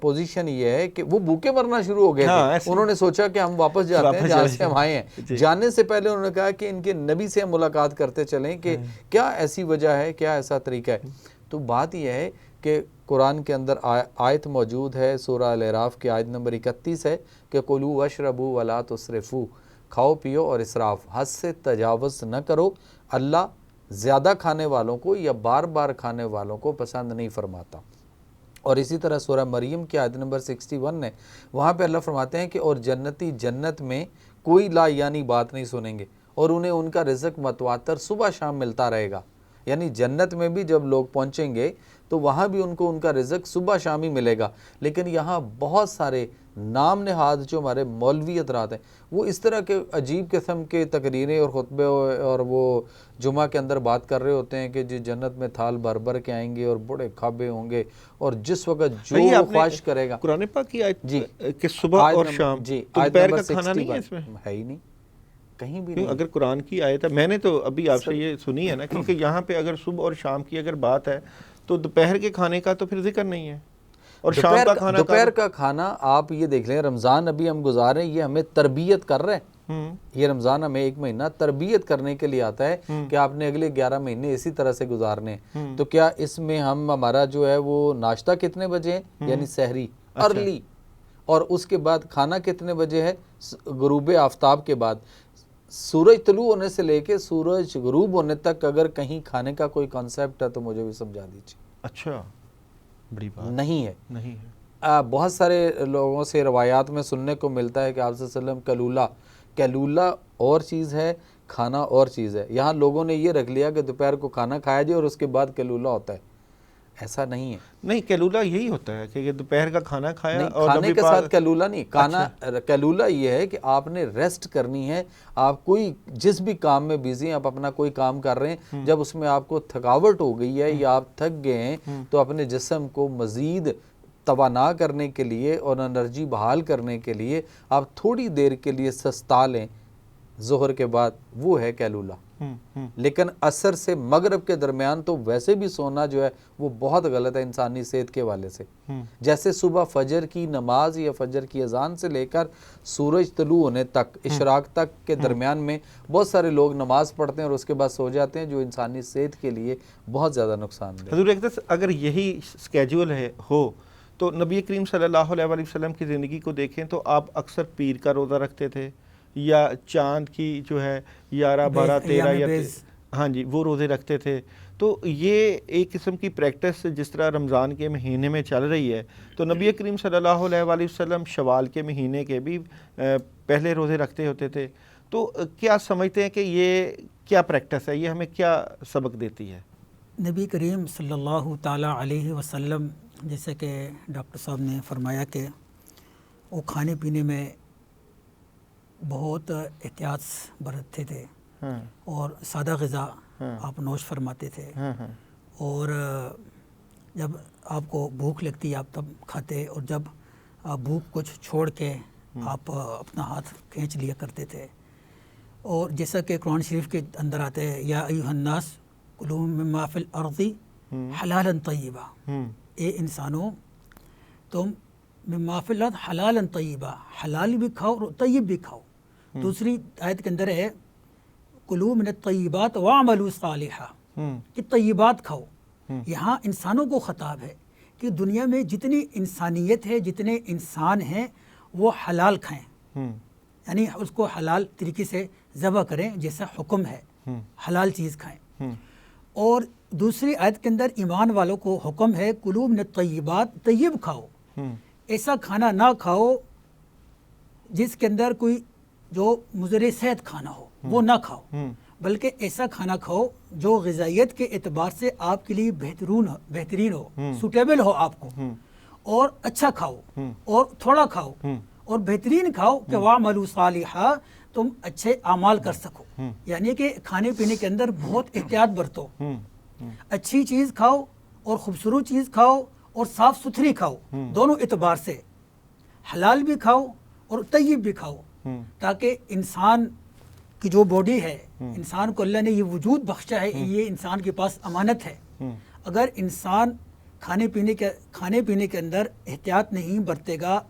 پوزیشن یہ ہے کہ وہ بھوکے مرنا شروع ہو گئے تھے. انہوں نے سوچا کہ ہم واپس جاتے ہیں جہاں سے ہم آئے ہیں. جانے سے پہلے انہوں نے کہا کہ ان کے نبی سے ہم ملاقات کرتے چلیں کہ کیا ایسی وجہ ہے, کیا ایسا طریقہ ہے. تو بات یہ ہے کہ قرآن کے اندر آیت موجود ہے, سورہ الاعراف کی آیت نمبر 31 ہے کہ کلوا واشربوا ولا تسرفوا, کھاؤ پیو اور اسراف, حد سے تجاوز نہ کرو. اللہ زیادہ کھانے والوں کو یا بار بار کھانے والوں کو پسند نہیں فرماتا. اور اسی طرح سورہ مریم کی آیت نمبر 61 ہے, وہاں پہ اللہ فرماتے ہیں کہ اور جنتی جنت میں کوئی لا یعنی بات نہیں سنیں گے اور انہیں ان کا رزق متواتر صبح شام ملتا رہے گا. یعنی جنت میں بھی جب لوگ پہنچیں گے تو وہاں بھی ان کو ان کا رزق صبح شام ہی ملے گا. لیکن یہاں بہت سارے نام نہاد جو ہمارے مولوی حضرات ہیں وہ اس طرح کے عجیب قسم کے تقریریں اور خطبے اور وہ جمعہ کے اندر بات کر رہے ہوتے ہیں کہ جی جنت میں تھال بھر بھر کے آئیں گے اور بڑے کھابے ہوں گے اور جس وقت جو خواہش کرے گا.
قرآن پاک کی آیت
جی
کہ صبح اور شام,
جی
دوپہر کا کھانا نہیں ہے اس میں,
ہے ہی نہیں کہیں بھی نہیں.
اگر قرآن کی آیت ہے, میں نے تو ابھی آپ سے یہ سنی ہے نا, کیونکہ یہاں پہ اگر صبح اور شام کی اگر بات ہے تو دوپہر کے کھانے کا تو پھر ذکر نہیں ہے, اور شام کا کھانا,
دوپہر کا کھانا آپ یہ دیکھ لیں, رمضان ابھی ہم گزار رہے ہیں, یہ ہمیں تربیت کر رہے ہیں. یہ رمضان ہمیں ایک مہینہ تربیت کرنے کے لیے آتا ہے کہ آپ نے اگلے 11 مہینے اسی طرح سے گزارنے. تو کیا اس میں ہمارا جو ہے وہ ناشتہ کتنے بجے ہے, یعنی سحری ارلی, اور اس کے بعد کھانا کتنے بجے ہے, غروب آفتاب کے بعد. سورج طلوع ہونے سے لے کے سورج غروب ہونے تک اگر کہیں کھانے کا کوئی کانسیپٹ ہے تو مجھے بھی سمجھا دیجیے.
اچھا, بڑی بات
نہیں ہے.
نہیں ہے.
بہت سارے لوگوں سے روایات میں سننے کو ملتا ہے کہ آپ صلی اللہ علیہ وسلم کیلولا اور چیز ہے, کھانا اور چیز ہے. یہاں لوگوں نے یہ رکھ لیا کہ دوپہر کو کھانا کھایا جائے اور اس کے بعد کیلولا ہوتا ہے. ایسا نہیں ہے.
نہیں, کیلولا یہی ہوتا ہے کہ دوپہر کا کھانا کھایا اور
کھانے کے ساتھ کیلولا نہیں. کیلولا یہ ہے کہ آپ نے ریسٹ کرنی ہے. آپ کوئی جس بھی کام میں بیزی ہیں, آپ اپنا کوئی کام کر رہے ہیں, جب اس میں آپ کو تھکاوٹ ہو گئی ہے یا آپ تھک گئے ہیں تو اپنے جسم کو مزید توانا کرنے کے لیے اور انرجی بحال کرنے کے لیے آپ تھوڑی دیر کے لیے سستا لیں ظہر کے بعد, وہ ہے کیلولا. لیکن عصر سے مغرب کے درمیان تو ویسے بھی سونا جو ہے وہ بہت غلط ہے انسانی صحت کے حوالے سے. جیسے صبح فجر کی نماز یا فجر کی اذان سے لے کر سورج طلوع ہونے تک, اشراق تک کے درمیان میں بہت سارے لوگ نماز پڑھتے ہیں اور اس کے بعد سو جاتے ہیں, جو انسانی صحت کے لیے بہت زیادہ نقصان دہ.
حضور اقدس, اگر یہی سکیجول ہو تو نبی کریم صلی اللہ علیہ وسلم کی زندگی کو دیکھیں تو آپ اکثر پیر کا روزہ رکھتے تھے یا چاند کی جو ہے 11 12 13 یا ہاں جی وہ روزے رکھتے تھے. تو یہ ایک قسم کی پریکٹس جس طرح رمضان کے مہینے میں چل رہی ہے, تو نبی کریم صلی اللہ علیہ وسلم شوال کے مہینے کے بھی پہلے روزے رکھتے ہوتے تھے. تو کیا سمجھتے ہیں کہ یہ کیا پریکٹس ہے, یہ ہمیں کیا سبق دیتی ہے؟
نبی کریم صلی اللہ تعالیٰ علیہ وسلم, جیسے کہ ڈاکٹر صاحب نے فرمایا کہ وہ کھانے پینے میں بہت احتیاط برتتے تھے اور سادہ غذا آپ نوش فرماتے تھے, اور جب آپ کو بھوک لگتی آپ تب کھاتے, اور جب آپ بھوک کچھ چھوڑ کے آپ اپنا ہاتھ کھینچ لیا کرتے تھے. اور جیسا کہ قرآن شریف کے اندر آتے ہیں, یا ایھا الناس کلوا مما فی الارض حلالا طیبا, اے انسانوں تم مما فی الارض حلالا طیبا, حلال بھی کھاؤ اور طیب بھی کھاؤ. دوسری آیت کے اندر ہے کلوا من الطیبات واعملوا صالحا, کہ طیبات کھاؤ. یہاں انسانوں کو خطاب ہے کہ دنیا میں جتنی انسانیت ہے, جتنے انسان ہیں, وہ حلال کھائیں, یعنی اس کو حلال طریقے سے ذبح کریں جیسا حکم ہے, حلال چیز کھائیں. اور دوسری آیت کے اندر ایمان والوں کو حکم ہے کلوا من الطیبات, طیب کھاؤ. ایسا کھانا نہ کھاؤ جس کے اندر کوئی جو مضر صحت کھانا ہو, وہ نہ کھاؤ, بلکہ ایسا کھانا کھاؤ جو غذائیت کے اعتبار سے آپ کے لیے بہترین ہو, سوٹیبل ہو آپ کو, اور اچھا کھاؤ اور تھوڑا کھاؤ اور بہترین کھاؤ کہ وَاعْمَلُوا صَالِحًا, تم اچھے اعمال کر سکو. یعنی کہ کھانے پینے کے اندر بہت احتیاط برتو, اچھی چیز کھاؤ اور خوبصورت چیز کھاؤ اور صاف ستھری کھاؤ, دونوں اعتبار سے حلال بھی کھاؤ اور طیب بھی کھاؤ, تاکہ انسان کی جو باڈی ہے, انسان کو اللہ نے یہ وجود بخشا ہے, یہ انسان کے پاس امانت ہے. اگر انسان کھانے پینے کے اندر احتیاط نہیں برتے گا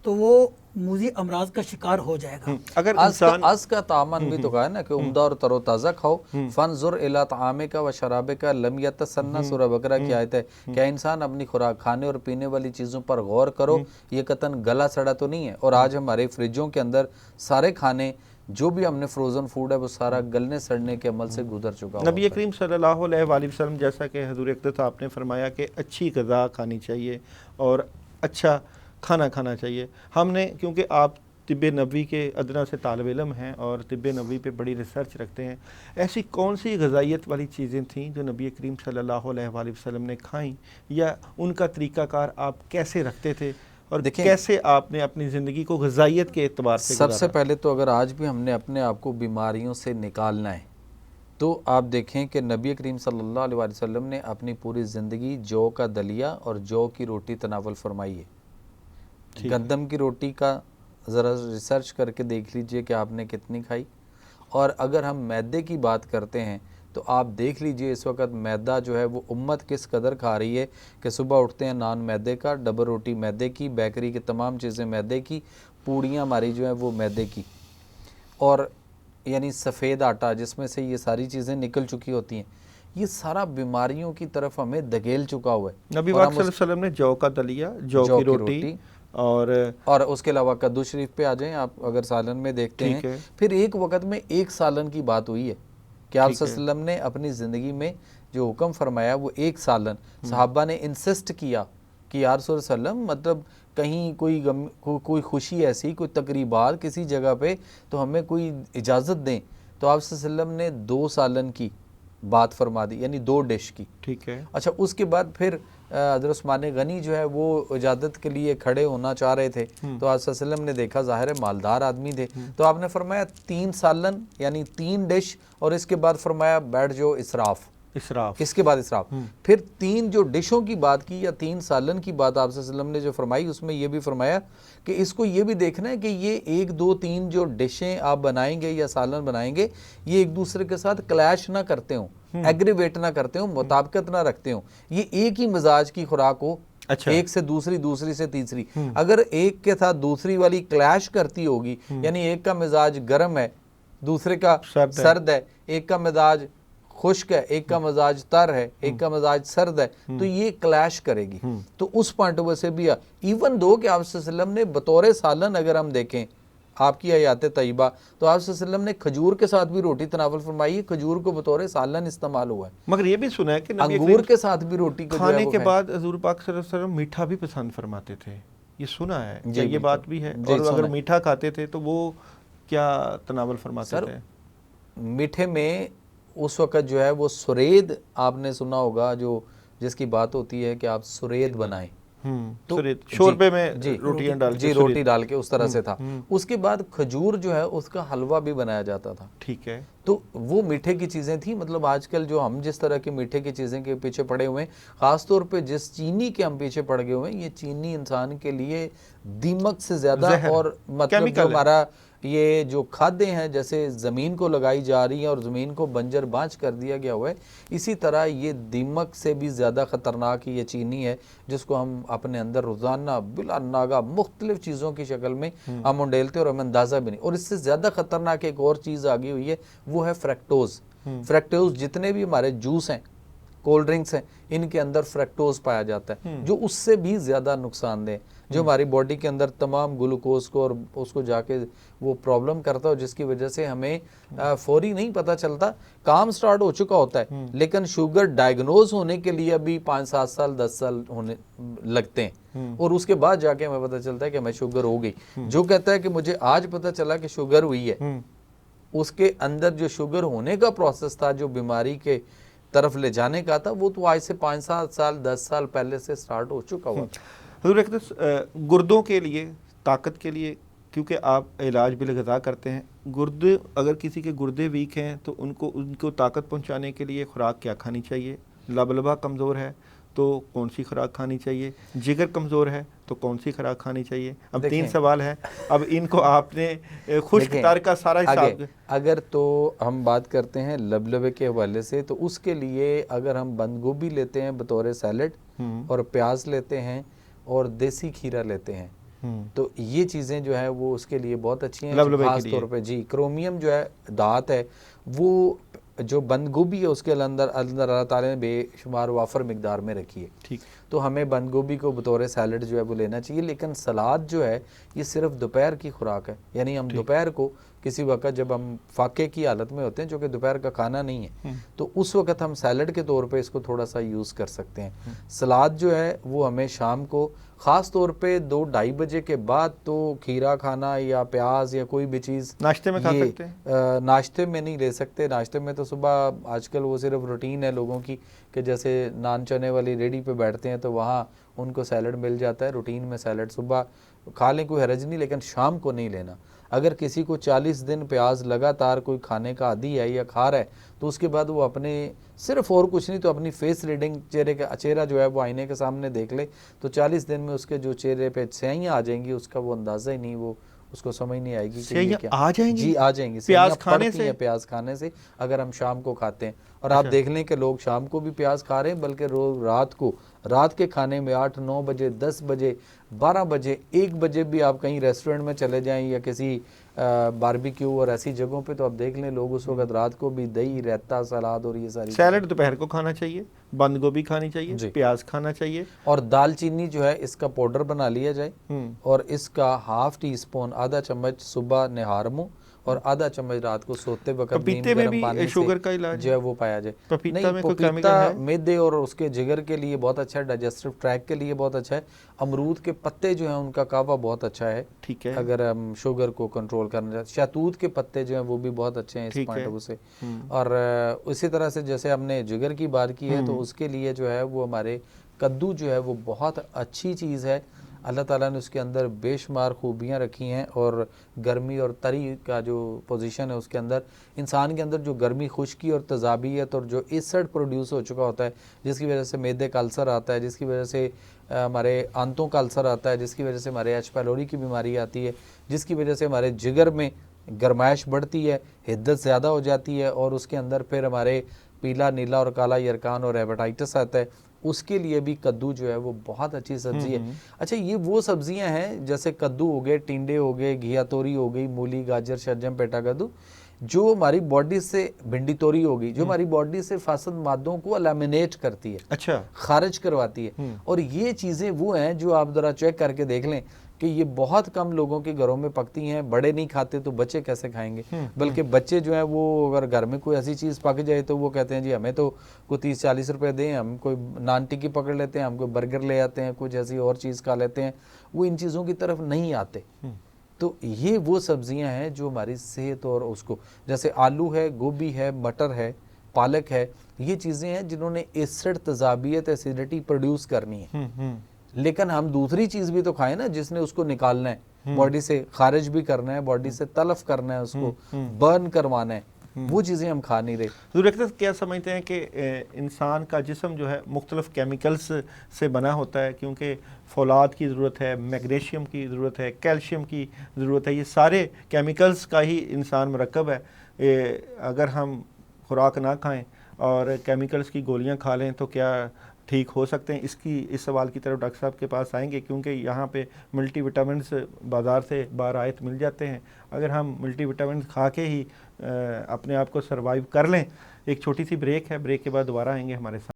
تو وہ موذی امراض کا شکار ہو جائے گا۔
اگر انسان
از کا تعامن بھی تو کہا ہے نا کہ عمدہ اور تر و تازہ کھاؤ، فانظر الی طعامک و شرابک لم یتسنہ، سورہ بقرہ کی آیت ہے۔ کیا انسان اپنی خوراک، کھانے اور پینے والی چیزوں پر غور کرو، یہ قطعاً گلا سڑا تو نہیں ہے۔ اور آج ہمارے فریجوں کے اندر سارے کھانے جو بھی ہم نے فروزن فوڈ ہے وہ سارا گلنے سڑنے کے عمل سے گزر چکا ہوا۔
نبی کریم صلی اللہ علیہ وآلہ وسلم جیسا کہ حضور اقدس آپ نے فرمایا کہ اچھی غذا کھانی چاہیے اور اچھا کھانا کھانا چاہیے۔ ہم نے کیونکہ آپ طب نبوی کے ادنا سے طالب علم ہیں اور طب نبوی پہ بڑی ریسرچ رکھتے ہیں، ایسی کون سی غذائیت والی چیزیں تھیں جو نبی کریم صلی اللہ علیہ وآلہ وسلم نے کھائیں، یا ان کا طریقہ کار آپ کیسے رکھتے تھے اور کیسے آپ نے اپنی زندگی کو غذائیت کے اعتبار سے
سب سے پہلے تو اگر آج بھی ہم نے اپنے آپ کو بیماریوں سے نکالنا ہے تو آپ دیکھیں کہ نبی کریم صلی اللہ علیہ وسلم نے اپنی پوری زندگی جو کا دلیا اور جو کی روٹی تناول فرمائی ہے۔ گندم کی روٹی کا ذرا ریسرچ کر کے دیکھ لیجئے کہ آپ نے کتنی کھائی، اور اگر ہم میدے کی بات کرتے ہیں تو آپ دیکھ لیجئے اس وقت میدہ جو ہے وہ امت کس قدر کھا رہی ہے کہ صبح اٹھتے ہیں نان میدے کا، ڈبل روٹی میدے کی، بیکری کی تمام چیزیں میدے کی، پوڑیاں ہماری جو ہیں وہ میدے کی، اور یعنی سفید آٹا جس میں سے یہ ساری چیزیں نکل چکی ہوتی ہیں، یہ سارا بیماریوں کی طرف ہمیں دھکیل چکا ہوا ہے۔
نبی پاک صلی اللہ علیہ وسلم نے جو کا دلیا، جو کی روٹی اور
اس کے علاوہ کدو شریف پہ آ جائیں آپ اگر سالن میں دیکھتے ہیں، پھر ایک وقت میں ایک سالن کی بات ہوئی ہے کہ آپ صلی اللہ علیہ وسلم نے اپنی زندگی میں جو حکم فرمایا وہ ایک سالن، صحابہ نے انسسٹ کیا کہ یا رسول اللہ علیہ وسلم مطلب کہیں کوئی خوشی ایسی، کوئی تقریبات کسی جگہ پہ تو ہمیں کوئی اجازت دیں، تو آپ صلی اللہ علیہ وسلم نے 2 سالن کی بات فرما دی، یعنی 2 ڈش کی۔
ٹھیک ہے۔
اچھا اس کے بعد پھر حضرت عثمان غنی جو ہے وہ اجازت کے لیے کھڑے ہونا چاہ رہے تھے، تو آپ صلی اللہ علیہ وسلم نے دیکھا ظاہر ہے مالدار آدمی تھے، تو آپ نے فرمایا 3 سالن یعنی 3 ڈش، اور اس کے بعد فرمایا بیٹھ جو اسراف، اس کے بعد اسراف، پھر 3 جو ڈشوں کی بات کی یا 3 سالن کی بات آپ صلی اللہ علیہ وسلم نے جو فرمائی، اس میں یہ بھی فرمایا کہ اس کو یہ بھی دیکھنا ہے کہ یہ 1 2 3 جو ڈشیں آپ بنائیں گے یا سالن بنائیں گے یہ ایک دوسرے کے ساتھ کلیش نہ کرتے ہوں، ایگریویٹ نہ کرتے ہوں، مطابقت نہ رکھتے ہوں، یہ ایک ہی مزاج کی خوراک ہو، ایک سے دوسری، دوسری سے تیسری۔ اگر ایک کے ساتھ دوسری والی کلیش کرتی ہوگی، یعنی ایک کا مزاج گرم ہے دوسرے کا سرد ہے، ایک کا مزاج خشک ہے ایک کا مزاج تر ہے ایک کا مزاج سرد ہے، تو یہ کلیش کرے گی۔ تو اس پوائنٹ آف ویو سے بھی ایون دو کہ آپ صلی اللہ علیہ وسلم نے بطور سالن اگر ہم دیکھیں آپ کی حیات طیبہ تو آپ صلی اللہ علیہ وسلم نے کھجور کے ساتھ بھی روٹی تناول فرمائی ہے، کھجور کو بطور سالن استعمال ہوا ہے،
مگر یہ بھی سنا ہے کہ
انگور کے ساتھ بھی روٹی کو
کھانے کے بعد حضور پاک صلی اللہ علیہ وسلم میٹھا بھی پسند فرماتے تھے، یہ سنا ہے، کیا یہ بات بھی ہے؟ اور اگر میٹھا کھاتے تھے تو وہ کیا تناول فرماتے تھے؟
میٹھے میں اس وقت جو ہے وہ سرید آپ نے سنا ہوگا، جو جس کی بات ہوتی ہے کہ آپ سرید بنائیں،
شوربے میں روٹیاں ڈال کے،
روٹی ڈال کے اس طرح سے تھا۔ اس کے بعد کھجور جو ہے اس کا حلوہ بھی بنایا جاتا تھا،
ٹھیک ہے،
تو وہ میٹھے کی چیزیں تھیں۔ مطلب آج کل جو ہم جس طرح کے میٹھے کی چیزیں کے پیچھے پڑے ہوئے ہیں، خاص طور پہ جس چینی کے ہم پیچھے پڑ گئے ہوئے ہیں، یہ چینی انسان کے لیے دیمک سے زیادہ، اور مطلب جو ہمارا یہ جو کھادیں ہیں جیسے زمین کو لگائی جا رہی ہیں اور زمین کو بنجر بانچ کر دیا گیا ہوا ہے، اسی طرح یہ دیمک سے بھی زیادہ خطرناک یہ چینی ہے جس کو ہم اپنے اندر روزانہ بلا ناگا مختلف چیزوں کی شکل میں ہم انڈیلتے اور ہمیں اندازہ بھی نہیں۔ اور اس سے زیادہ خطرناک ایک اور چیز آگی ہوئی ہے، وہ ہے فریکٹوز۔ فریکٹوز جتنے بھی ہمارے جوس ہیں، کولڈ ڈرنکس ہیں، ان کے اندر فریکٹوز پایا جاتا ہے جو اس سے بھی زیادہ نقصان دہ، جو ہماری باڈی کے اندر تمام گلوکوز کو اور اس کو جا کے وہ پرابلم کرتا ہے، جس کی وجہ سے ہمیں فوری نہیں پتہ چلتا، کام سٹارٹ ہو چکا ہوتا ہے، لیکن شوگر ڈائیگنوز ہونے کے لیے ابھی 5 7 سال 10 سال ہونے لگتے ہیں، اور اس کے بعد جا کے ہمیں پتہ چلتا ہے کہ ہمیں شوگر ہو گئی۔ جو کہتا ہے کہ مجھے آج پتہ چلا کہ شوگر ہوئی ہے، اس کے اندر جو شوگر ہونے کا پروسیس تھا، جو بیماری کے طرف لے جانے کا تھا، وہ تو آج سے 5 7 سال 10 سال پہلے سے سٹارٹ ہو چکا ہوا۔
حضور اقدس گردوں کے لیے، طاقت کے لیے، کیونکہ آپ علاج بالغذا کرتے ہیں، گردے اگر کسی کے گردے ویک ہیں تو ان کو طاقت پہنچانے کے لیے خوراک کیا کھانی چاہیے؟ لبلبہ کمزور ہے تو کون سی خوراک کھانی چاہیے, جگر کمزور ہے تو کون سی خوراک کھانی چاہیے. اب
دیکھیں
3 سوال ہیں, اب ان کو آپ نے خشک تر کا سارا حساب.
اگر تو ہم بات کرتے ہیں لبلبے کے حوالے سے, تو اس کے لیے اگر ہم بند گوبھی لیتے ہیں بطور سیلڈ اور پیاز لیتے ہیں اور دیسی کھیرا لیتے ہیں, تو یہ چیزیں جو ہے وہ اس کے لیے بہت اچھی ہیں. خاص طور پہ جی کرومیم جو ہے دھات ہے, وہ جو بند گوبھی ہے اس کے اندر اللہ تعالیٰ نے بے شمار وافر مقدار میں رکھی ہے, تو ہمیں بند گوبھی کو بطور سیلڈ جو ہے وہ لینا چاہیے. لیکن سلاد جو ہے یہ صرف دوپہر کی خوراک ہے, یعنی ہم دوپہر کو کسی وقت جب ہم فاقے کی حالت میں ہوتے ہیں جو کہ دوپہر کا کھانا نہیں ہے, تو اس وقت ہم سیلڈ کے طور پہ اس کو تھوڑا سا یوز کر سکتے ہیں. سلاد جو ہے وہ ہمیں شام کو خاص طور پہ 2-2:30 بجے کے بعد تو کھیرا کھانا یا پیاز یا کوئی بھی چیز
ناشتے میں کھا سکتے ہیں.
ناشتے میں نہیں لے سکتے. ناشتے میں تو صبح آج کل وہ صرف روٹین ہے لوگوں کی کہ جیسے نان چنے والی ریڈی پہ بیٹھتے ہیں تو وہاں ان کو سیلڈ مل جاتا ہے. روٹین میں سیلڈ صبح کھا لیں کوئی حرج نہیں, لیکن شام کو نہیں لینا. اگر کسی کو 40 دن پیاز لگاتار کوئی کھانے کا عادی ہے یا کھا رہا ہے, تو اس کے بعد وہ اپنے صرف اور کچھ نہیں تو اپنی فیس ریڈنگ چہرہ جو ہے وہ آئینے کے سامنے دیکھ لے, تو 40 دن میں اس کے جو چہرے پہ سیاہیاں آ جائیں گی اس کا وہ اندازہ ہی نہیں, وہ اس کو سمجھ نہیں آئے گی کہ یہ کیا
آ جائیں گی.
جی آ جائیں گی
پیاز کھانے سے,
پیاز کھانے سے اگر ہم شام کو کھاتے ہیں. اور آپ دیکھ لیں کہ لوگ شام کو بھی پیاز کھا رہے ہیں, بلکہ روز رات کے کھانے میں 8-9 بجے 10 بجے 12 بجے 1 بجے بھی آپ کہیں ریسٹورنٹ میں چلے جائیں یا کسی باربیکیو اور ایسی جگہوں پہ, تو آپ دیکھ لیں لوگ اس وقت رات کو بھی دہی رائتا سلاد اور یہ ساری
سیلڈ دوپہر کو کھانا چاہیے, بند گوبھی کھانی چاہیے, پیاز کھانا چاہیے,
اور دال چینی جو ہے اس کا پاؤڈر بنا لیا جائے اور اس کا ½ ٹی اسپون آدھا چمچ صبح نہار منہ اور آدھا چمچ رات کو سوتے وقت نیم گرم پانی سے جو ہے وہ پایا جائے. نہیں, پپیتا میدے اور اس کے جگر کے لیے بہت اچھا ہے, ڈائجسٹو ٹریک کے لیے بہت اچھا ہے. امرود کے پتے جو ہیں ان کا کعوہ بہت اچھا ہے,
ٹھیک ہے,
اگر ہم شوگر کو کنٹرول کرنا چاہتے. شہتوت کے پتے جو ہیں وہ بھی بہت اچھے ہیں اس پوائنٹ آف ویو سے. اور اسی طرح سے جیسے ہم نے جگر کی بات کی ہے, تو اس کے لیے جو ہے وہ ہمارے کدو جو ہے وہ بہت اچھی چیز ہے. اللہ تعالیٰ نے اس کے اندر بے شمار خوبیاں رکھی ہیں, اور گرمی اور تری کا جو پوزیشن ہے اس کے اندر انسان کے اندر جو گرمی خشکی اور تذابیت اور جو ایسڈ پروڈیوس ہو چکا ہوتا ہے, جس کی وجہ سے معدے کا السر آتا ہے, جس کی وجہ سے ہمارے آنتوں کا السر آتا ہے, جس کی وجہ سے ہمارے ایچ پیلوری کی بیماری آتی ہے, جس کی وجہ سے ہمارے جگر میں گرمائش بڑھتی ہے, حدت زیادہ ہو جاتی ہے, اور اس کے اندر پھر ہمارے پیلا نیلا اور کالا یرکان اور ہیپاٹائٹس آتا ہے. اس کے لیے بھی کدو جو ہے وہ بہت اچھی سبزی ہے. اچھا, یہ وہ سبزیاں ہیں جیسے کدو ہو گئے, ٹینڈے ہو گئے, گھیا توری ہو گئی, مولی, گاجر, شلجم, پیٹا کدو, جو ہماری باڈی سے بھنڈی توری ہوگی, جو ہماری باڈی سے فاسد مادوں کو الیمنیٹ کرتی ہے,
اچھا
خارج کرواتی ہے. اور یہ چیزیں وہ ہیں جو آپ ذرا چیک کر کے دیکھ لیں کہ یہ بہت کم لوگوں کے گھروں میں پکتی ہیں. بڑے نہیں کھاتے تو بچے کیسے کھائیں گے, بلکہ بچے جو ہیں وہ اگر گھر میں کوئی ایسی چیز پک جائے تو وہ کہتے ہیں جی ہمیں تو کوئی 30-40 روپے دیں, ہم کوئی نان ٹکی پکڑ لیتے ہیں, ہم کوئی برگر لے آتے ہیں, کچھ ایسی اور چیز کھا لیتے ہیں. وہ ان چیزوں کی طرف نہیں آتے. تو یہ وہ سبزیاں ہیں جو ہماری صحت اور اس کو, جیسے آلو ہے, گوبھی ہے, مٹر ہے, پالک ہے, یہ چیزیں ہیں جنہوں نے ایسڈ تذابیت ایسیڈیٹی پروڈیوس کرنی ہے. لیکن ہم دوسری چیز بھی تو کھائیں نا جس نے اس کو نکالنا ہے باڈی سے, خارج بھی کرنا ہے, باڈی سے تلف کرنا ہے, اس کو برن کروانا ہے. وہ چیزیں ہم کھا نہیں رہے.
حضور اقدس کیا سمجھتے ہیں کہ انسان کا جسم جو ہے مختلف کیمیکلز سے بنا ہوتا ہے, کیونکہ فولاد کی ضرورت ہے, میگنیشیم کی ضرورت ہے, کیلشیم کی ضرورت ہے, یہ سارے کیمیکلز کا ہی انسان مرکب ہے. اگر ہم خوراک نہ کھائیں اور کیمیکلز کی گولیاں کھا لیں تو کیا ٹھیک ہو سکتے ہیں؟ اس سوال کی طرف ڈاکٹر صاحب کے پاس آئیں گے, کیونکہ یہاں پہ ملٹی وٹامنس بازار سے بارآیت مل جاتے ہیں. اگر ہم ملٹی وٹامنس کھا کے ہی اپنے آپ کو سروائیو کر لیں. ایک چھوٹی سی بریک ہے, بریک کے بعد دوبارہ آئیں گے ہمارے ساتھ.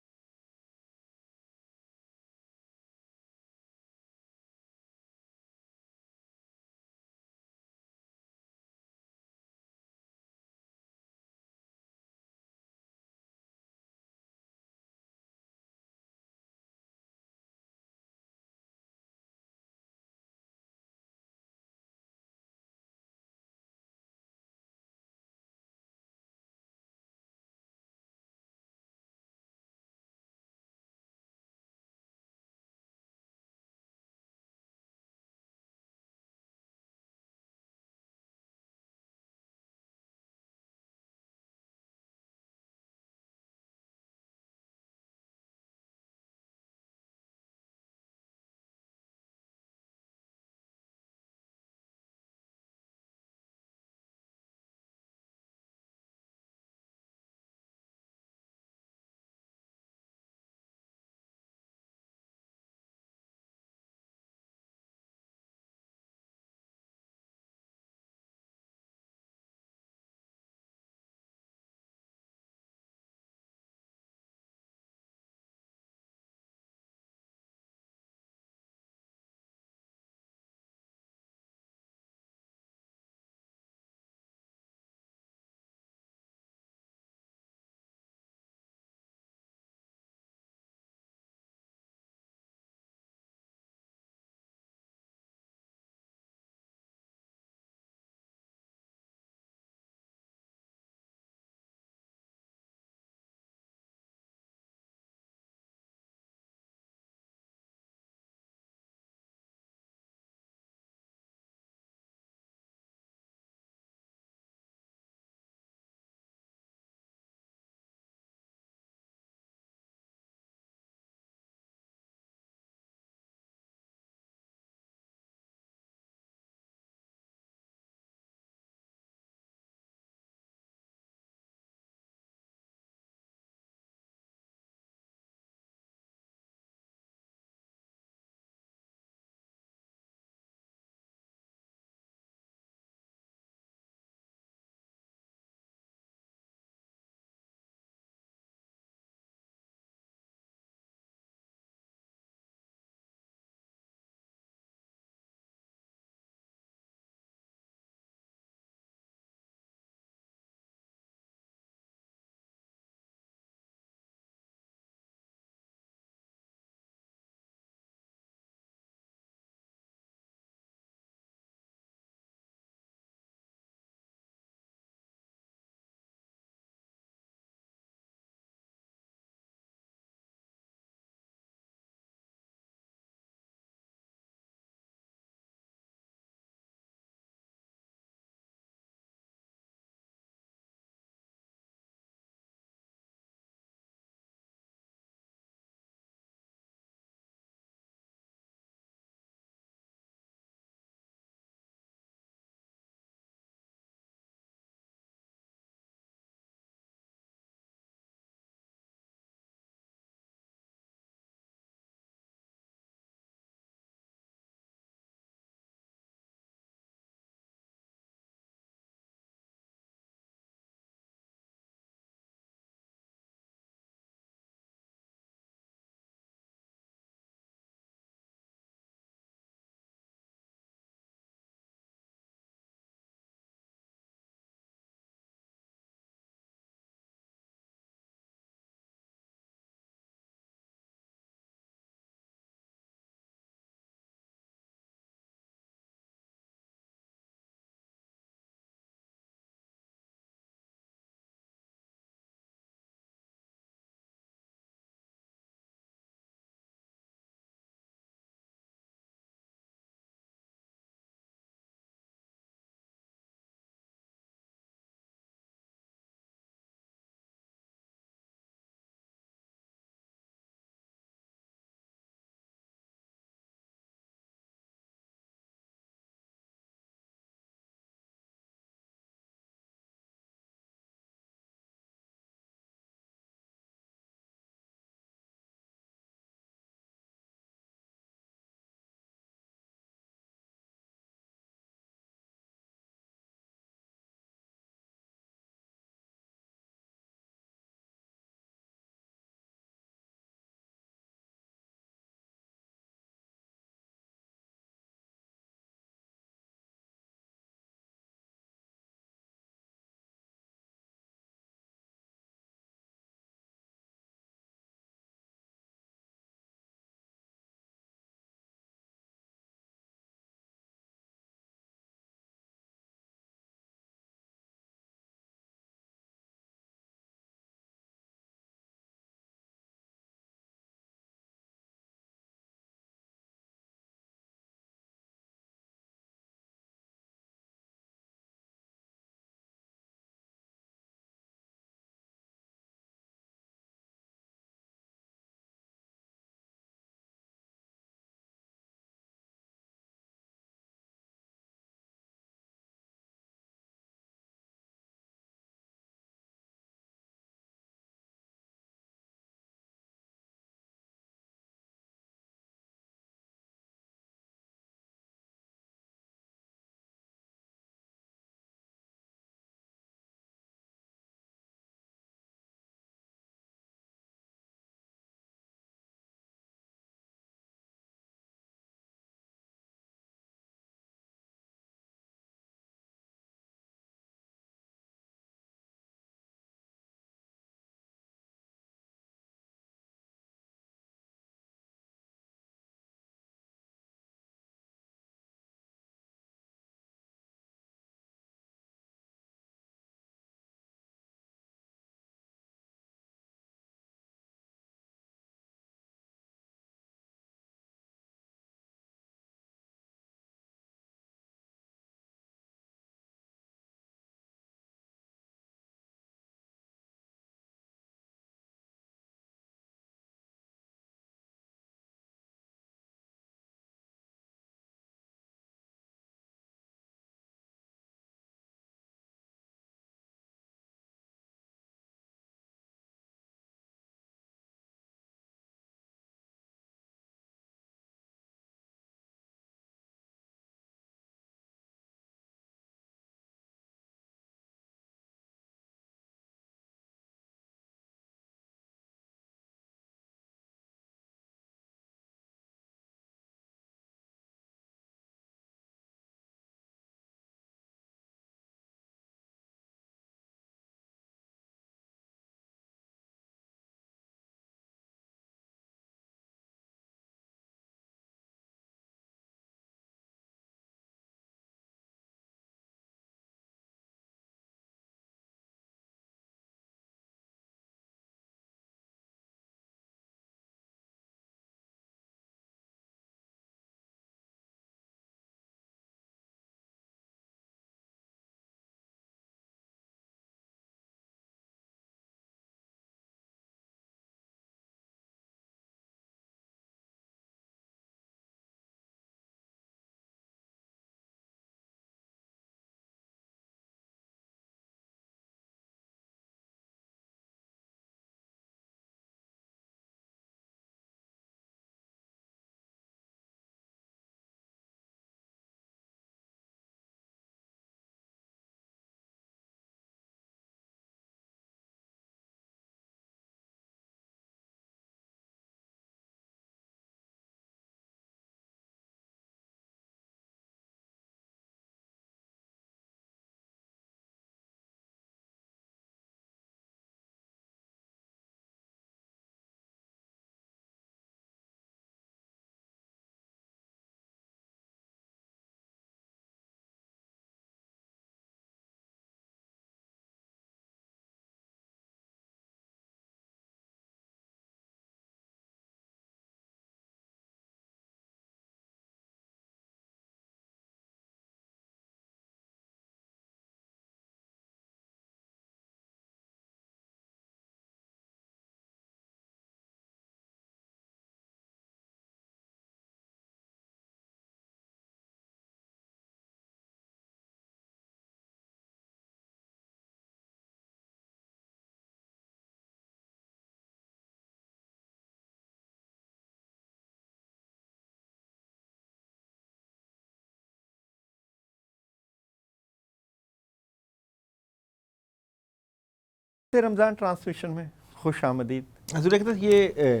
رمضان ٹرانسمیشن میں خوش آمدید۔ حضور اقدس، یہ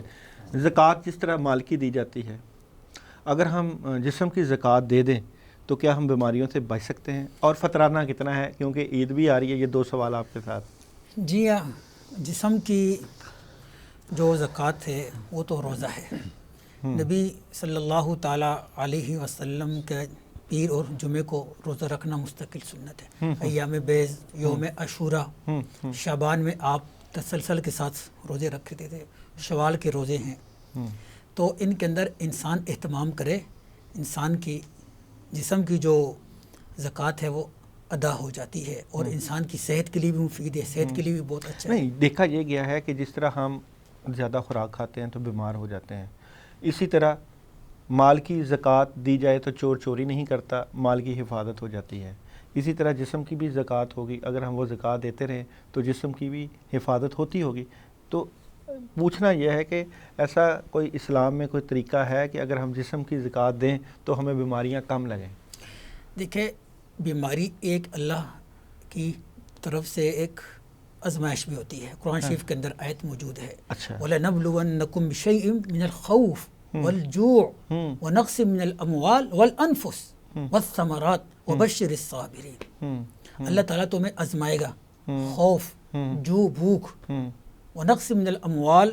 زکوٰۃ جس طرح مال کی دی جاتی ہے، اگر ہم جسم کی زکوٰۃ دے دیں تو کیا ہم بیماریوں سے بچ سکتے ہیں؟ اور فطرانہ کتنا ہے؟ کیونکہ عید بھی آ رہی ہے۔ یہ دو سوال آپ کے ساتھ۔
جی ہاں، جسم کی جو زکوٰۃ ہے وہ تو روزہ ہے۔ نبی صلی اللہ تعالیٰ علیہ وسلم کے پیر اور جمعے کو روزہ رکھنا مستقل سنت ہے۔ ایام بیض، یوم عاشوراء، شعبان میں آپ تسلسل کے ساتھ روزے رکھتے تھے، شوال کے روزے ہیں۔ تو ان کے اندر انسان اہتمام کرے، انسان کی جسم کی جو زکوٰۃ ہے وہ ادا ہو جاتی ہے، اور انسان کی صحت کے لیے بھی مفید ہے، صحت کے لیے بھی بہت اچھا ہے۔
نہیں، دیکھا یہ گیا ہے کہ جس طرح ہم زیادہ خوراک کھاتے ہیں تو بیمار ہو جاتے ہیں، اسی طرح مال کی زکوٰۃ دی جائے تو چور چوری نہیں کرتا، مال کی حفاظت ہو جاتی ہے۔ اسی طرح جسم کی بھی زکوٰۃ ہوگی، اگر ہم وہ زکوٰۃ دیتے رہیں تو جسم کی بھی حفاظت ہوتی ہوگی۔ تو پوچھنا یہ ہے کہ ایسا کوئی اسلام میں کوئی طریقہ ہے کہ اگر ہم جسم کی زکوٰۃ دیں تو ہمیں بیماریاں کم لگیں؟
دیکھیں، بیماری ایک اللہ کی طرف سے ایک آزمائش بھی ہوتی ہے۔ قرآن شریف کے اندر آیت موجود ہے،
اچھا،
وَلَنَبْلُوَنَّكُمْ بِشَيْءٍ مِّنَ الْخَوْفِ وَالْجُوعِ وَنَقْصٍ مِّنَ الْأَمْوَالِ وَالْأَنفُسِ وَالثَّمَرَاتِ وَبَشِّرِ الصَّابِرِينَ۔ اللہ تعالیٰ تمہیں آزمائے گا، خوف، جو، بھوک، وَنَقْصٍ مِّنَ الْأَمْوَالِ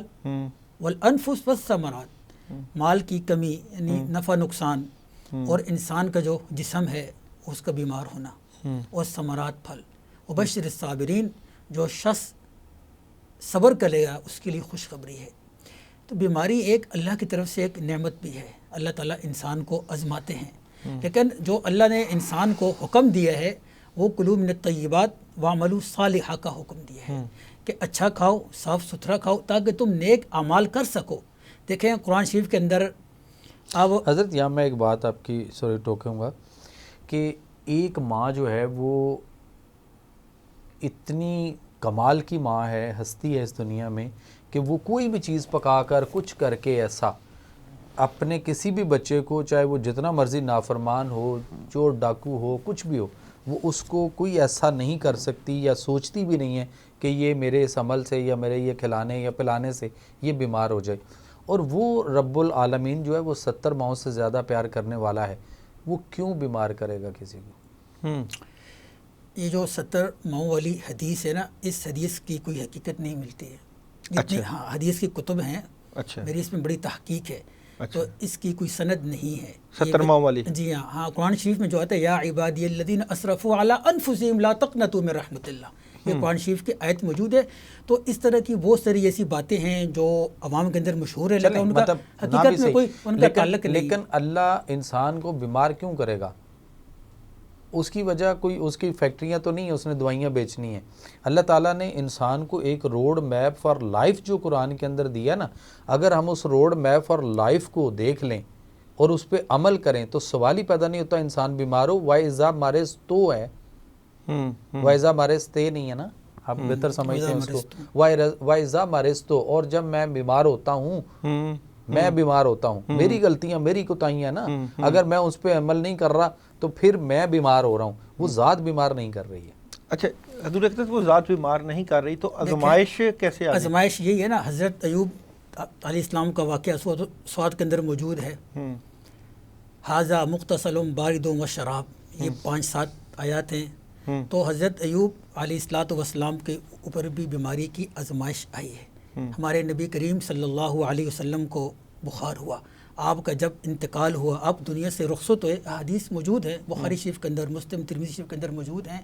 وَالْأَنفُسِ وَالثَّمَرَاتِ، مال کی کمی یعنی نفع نقصان، اور انسان کا جو جسم ہے اس کا بیمار ہونا، اور ثمرات پھل، وبشر الصابرین، جو شخص صبر کرے گا اس کے لیے خوشخبری ہے۔ تو بیماری ایک اللہ کی طرف سے ایک نعمت بھی ہے، اللہ تعالیٰ انسان کو آزماتے ہیں، لیکن جو اللہ نے انسان کو حکم دیا ہے وہ کلوا من الطیبات واعملوا صالحا کا حکم دیا ہے کہ اچھا کھاؤ، صاف ستھرا کھاؤ تاکہ تم نیک اعمال کر سکو۔ دیکھیں قرآن شریف کے اندر اب
حضرت یہاں میں ایک بات آپ کی ٹوکوں گا کہ ایک ماں جو ہے وہ اتنی کمال کی ماں ہے، ہستی ہے اس دنیا میں کہ وہ کوئی بھی چیز پکا کر کچھ کر کے ایسا اپنے کسی بھی بچے کو، چاہے وہ جتنا مرضی نافرمان ہو، چور ڈاکو ہو، کچھ بھی ہو، وہ اس کو کوئی ایسا نہیں کر سکتی یا سوچتی بھی نہیں ہے کہ یہ میرے اس عمل سے یا میرے یہ کھلانے یا پلانے سے یہ بیمار ہو جائے۔ اور وہ رب العالمین جو ہے وہ 70 ماؤں سے زیادہ پیار کرنے والا ہے، وہ کیوں بیمار کرے گا کسی کو؟
یہ جو 70 ماؤں والی حدیث ہے نا، اس حدیث کی کوئی حقیقت نہیں ملتی ہے۔ جتنی ہاں حدیث کی کتب ہیں، میری اس میں بڑی تحقیق ہے، تو اس کی کوئی سند نہیں ہے
70 ماؤں والی۔
جی ہاں، قرآن شریف میں جو آتا ہے یا عبادی الذین اسرفوا علی انفسہم لا تقنطوا من رحمت اللہ، یہ قرآن شریف کی آیت موجود ہے۔ تو اس طرح کی بہت ساری ایسی باتیں ہیں جو عوام کے اندر مشہور ہے، لیکن ان کا حقیقت میں کوئی ان کا تعلق نہیں۔
لیکن اللہ انسان کو بیمار کیوں کرے گا؟ اس کی وجہ کوئی اس کی فیکٹریاں تو نہیں ہیں، اس نے دوائیاں بیچنی ہیں۔ اللہ تعالیٰ نے انسان کو ایک روڈ میپ فار لائف جو قرآن کے اندر دیا نا، اگر ہم اس روڈ میپ فار لائف کو دیکھ لیں اور اس پہ عمل کریں تو سوال ہی پیدا نہیں ہوتا انسان بیمار ہو۔ وائزا مارز تو ہے، وائزا مارز تے نہیں ہے نا، آپ بہتر سمجھتے ہیں اس کو، وائزا مارز تو، اور جب میں بیمار ہوتا ہوں، میں بیمار ہوتا ہوں، میری غلطیاں، میری کوتاہیاں نا، اگر میں اس پہ عمل نہیں کر رہا تو پھر میں بیمار ہو رہا ہوں، وہ ذات بیمار نہیں کر رہی ہے۔
اچھا حضور اقدس، وہ ذات بیمار نہیں کر رہی تو آزمائش کیسے آ گئی؟
آزمائش یہی ہے نا، حضرت ایوب علیہ السلام کا واقعہ سواد کے اندر موجود ہے، ھذا مغتسل بارد و شراب، یہ 5-7 آیات ہیں۔ تو حضرت ایوب علیہ السلام کے اوپر بھی بیماری کی آزمائش آئی ہے۔ ہمارے نبی کریم صلی اللہ علیہ وسلم کو بخار ہوا، آپ کا جب انتقال ہوا، آپ دنیا سے رخصت ہوئے، حدیث موجود ہے بخاری شریف کے اندر، مسلم ترمذی شریف کے اندر موجود ہیں۔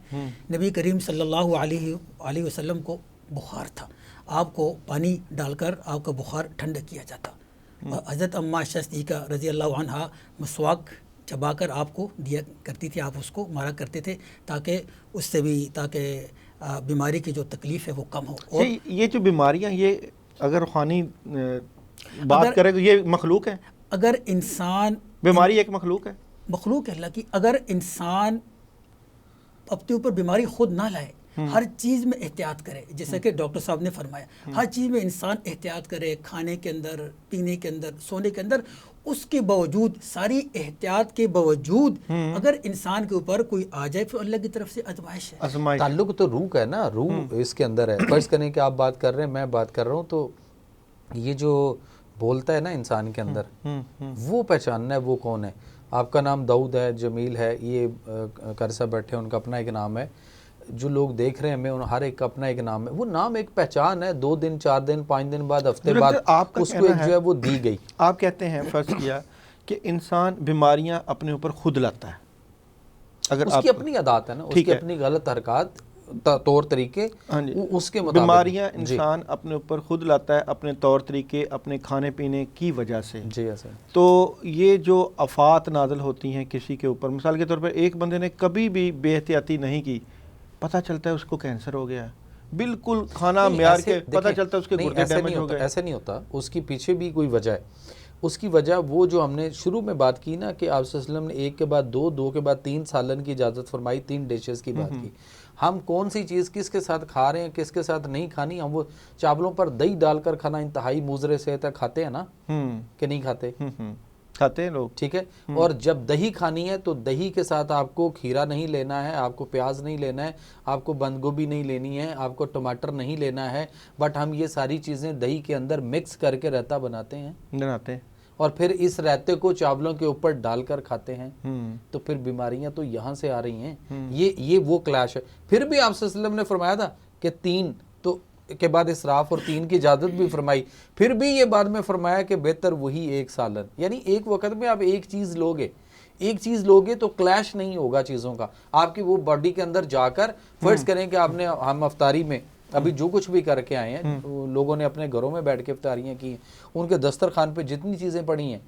نبی کریم صلی اللہ علیہ وسلم کو بخار تھا، آپ کو پانی ڈال کر آپ کا بخار ٹھنڈا کیا جاتا، اور حضرت اماں صدیقہ رضی اللہ عنہا مسواک چبا کر آپ کو دیا کرتی تھی، آپ اس کو مارا کرتے تھے تاکہ اس سے بھی بیماری کی جو تکلیف ہے وہ کم ہو۔ اور
یہ جو بیماریاں، یہ اگر روحانی بات کرے تو یہ مخلوق ہے؟
اگر انسان،
بیماری ایک مخلوق ہے،
مخلوق ہے اللہ کی، اگر انسان اپنے اوپر بیماری خود نہ لائے ہر چیز میں احتیاط کرے، جیسا کہ ڈاکٹر صاحب نے فرمایا ہر چیز میں انسان احتیاط کرے، کھانے کے اندر، پینے کے اندر، سونے کے اندر. اس کے باوجود، ساری احتیاط کے باوجود اگر انسان کے اوپر کوئی آ جائے پھر اللہ کی طرف سے آزمائش ہے.
آزمائش
تعلق تو روح کا ہے نا، روح اس کے اندر ہے. فرض کریں کہ آپ بات کر رہے ہیں، میں بات کر رہا ہوں، تو یہ جو بولتا ہے نا انسان کے اندر، وہ پہچاننا ہے وہ کون ہے. آپ کا نام داؤد ہے، جمیل ہے، یہ کرسا بیٹھے ان کا اپنا ایک نام ہے. جو لوگ دیکھ رہے ہیں ہمیں، ہر ایک کا اپنا ایک نام ہے. وہ نام ایک پہچان ہے. 2 دن 4 دن 5 دن بعد، ہفتے بعد اس کو ایک جو ہے وہ دی گئی.
آپ کہتے ہیں فرض کیا کہ انسان بیماریاں اپنے اوپر خود لاتا ہے. اگر
اس کی اپنی عادات ہے نا، اس کی اپنی غلط حرکات، طور طریقے، اس کے مطابق
بیماریاں انسان اپنے اوپر خود لاتا ہے اپنے طور طریقے، اپنے کھانے پینے کی وجہ سے.
جی ایسا.
تو یہ جو آفات نازل ہوتی ہیں کسی کے اوپر، مثال کے طور پر ایک بندے نے کبھی بھی بے احتیاطی نہیں کی، پتہ چلتا ہے اس کو کینسر ہو گیا ہے، بالکل کھانا معیار کے، پتہ چلتا ہے اس کے گردے ڈیمیج ہو گئے.
ایسے نہیں ہوتا. اس کی پیچھے بھی کوئی وجہ ہے. اس کی وجہ وہ جو ہم نے شروع میں بات کی نا کہ آپ صلی اللہ علیہ وسلم نے 1 کے بعد 2، 2 کے بعد 3 سالن کی اجازت فرمائی، 3 ڈشز کی بات کی. ہم کون سی چیز کس کے ساتھ کھا رہے ہیں، کس کے ساتھ نہیں کھانی. ہم وہ چاولوں پر دہی ڈال کر کھانا انتہائی مضر صحت ہے، کھاتے ہیں نا کہ نہیں کھاتے؟
کھاتے ہیں لوگ.
ٹھیک ہے. اور جب دہی کھانی ہے تو دہی کے ساتھ آپ کو کھیرا نہیں لینا ہے، آپ کو پیاز نہیں لینا ہے، آپ کو بند گوبھی نہیں لینی ہے، آپ کو ٹماٹر نہیں لینا ہے. بٹ ہم یہ ساری چیزیں دہی کے اندر مکس کر کے رائتا بناتے ہیں اور پھر اس رائتے کو چاولوں کے اوپر ڈال کر کھاتے ہیں. تو پھر بیماریاں تو یہاں سے آ رہی ہیں. یہ وہ کلیش ہے. پھر بھی آپ صلی اللہ علیہ وسلم نے فرمایا تھا کہ 3 تو کے بعد اسراف اور 3 کی اجازت بھی فرمائی. پھر بھی یہ بعد میں فرمایا کہ بہتر وہی 1 سالن. یعنی ایک وقت میں آپ ایک چیز لوگے تو کلیش نہیں ہوگا چیزوں کا. آپ کی وہ باڈی کے اندر جا کر فرض کریں کہ آپ نے، ہم افطاری میں ابھی جو کچھ بھی کر کے آئے ہیں، لوگوں نے اپنے گھروں میں بیٹھ کے افطاریاں کی ہیں، ان کے دسترخوان پہ جتنی چیزیں پڑی ہیں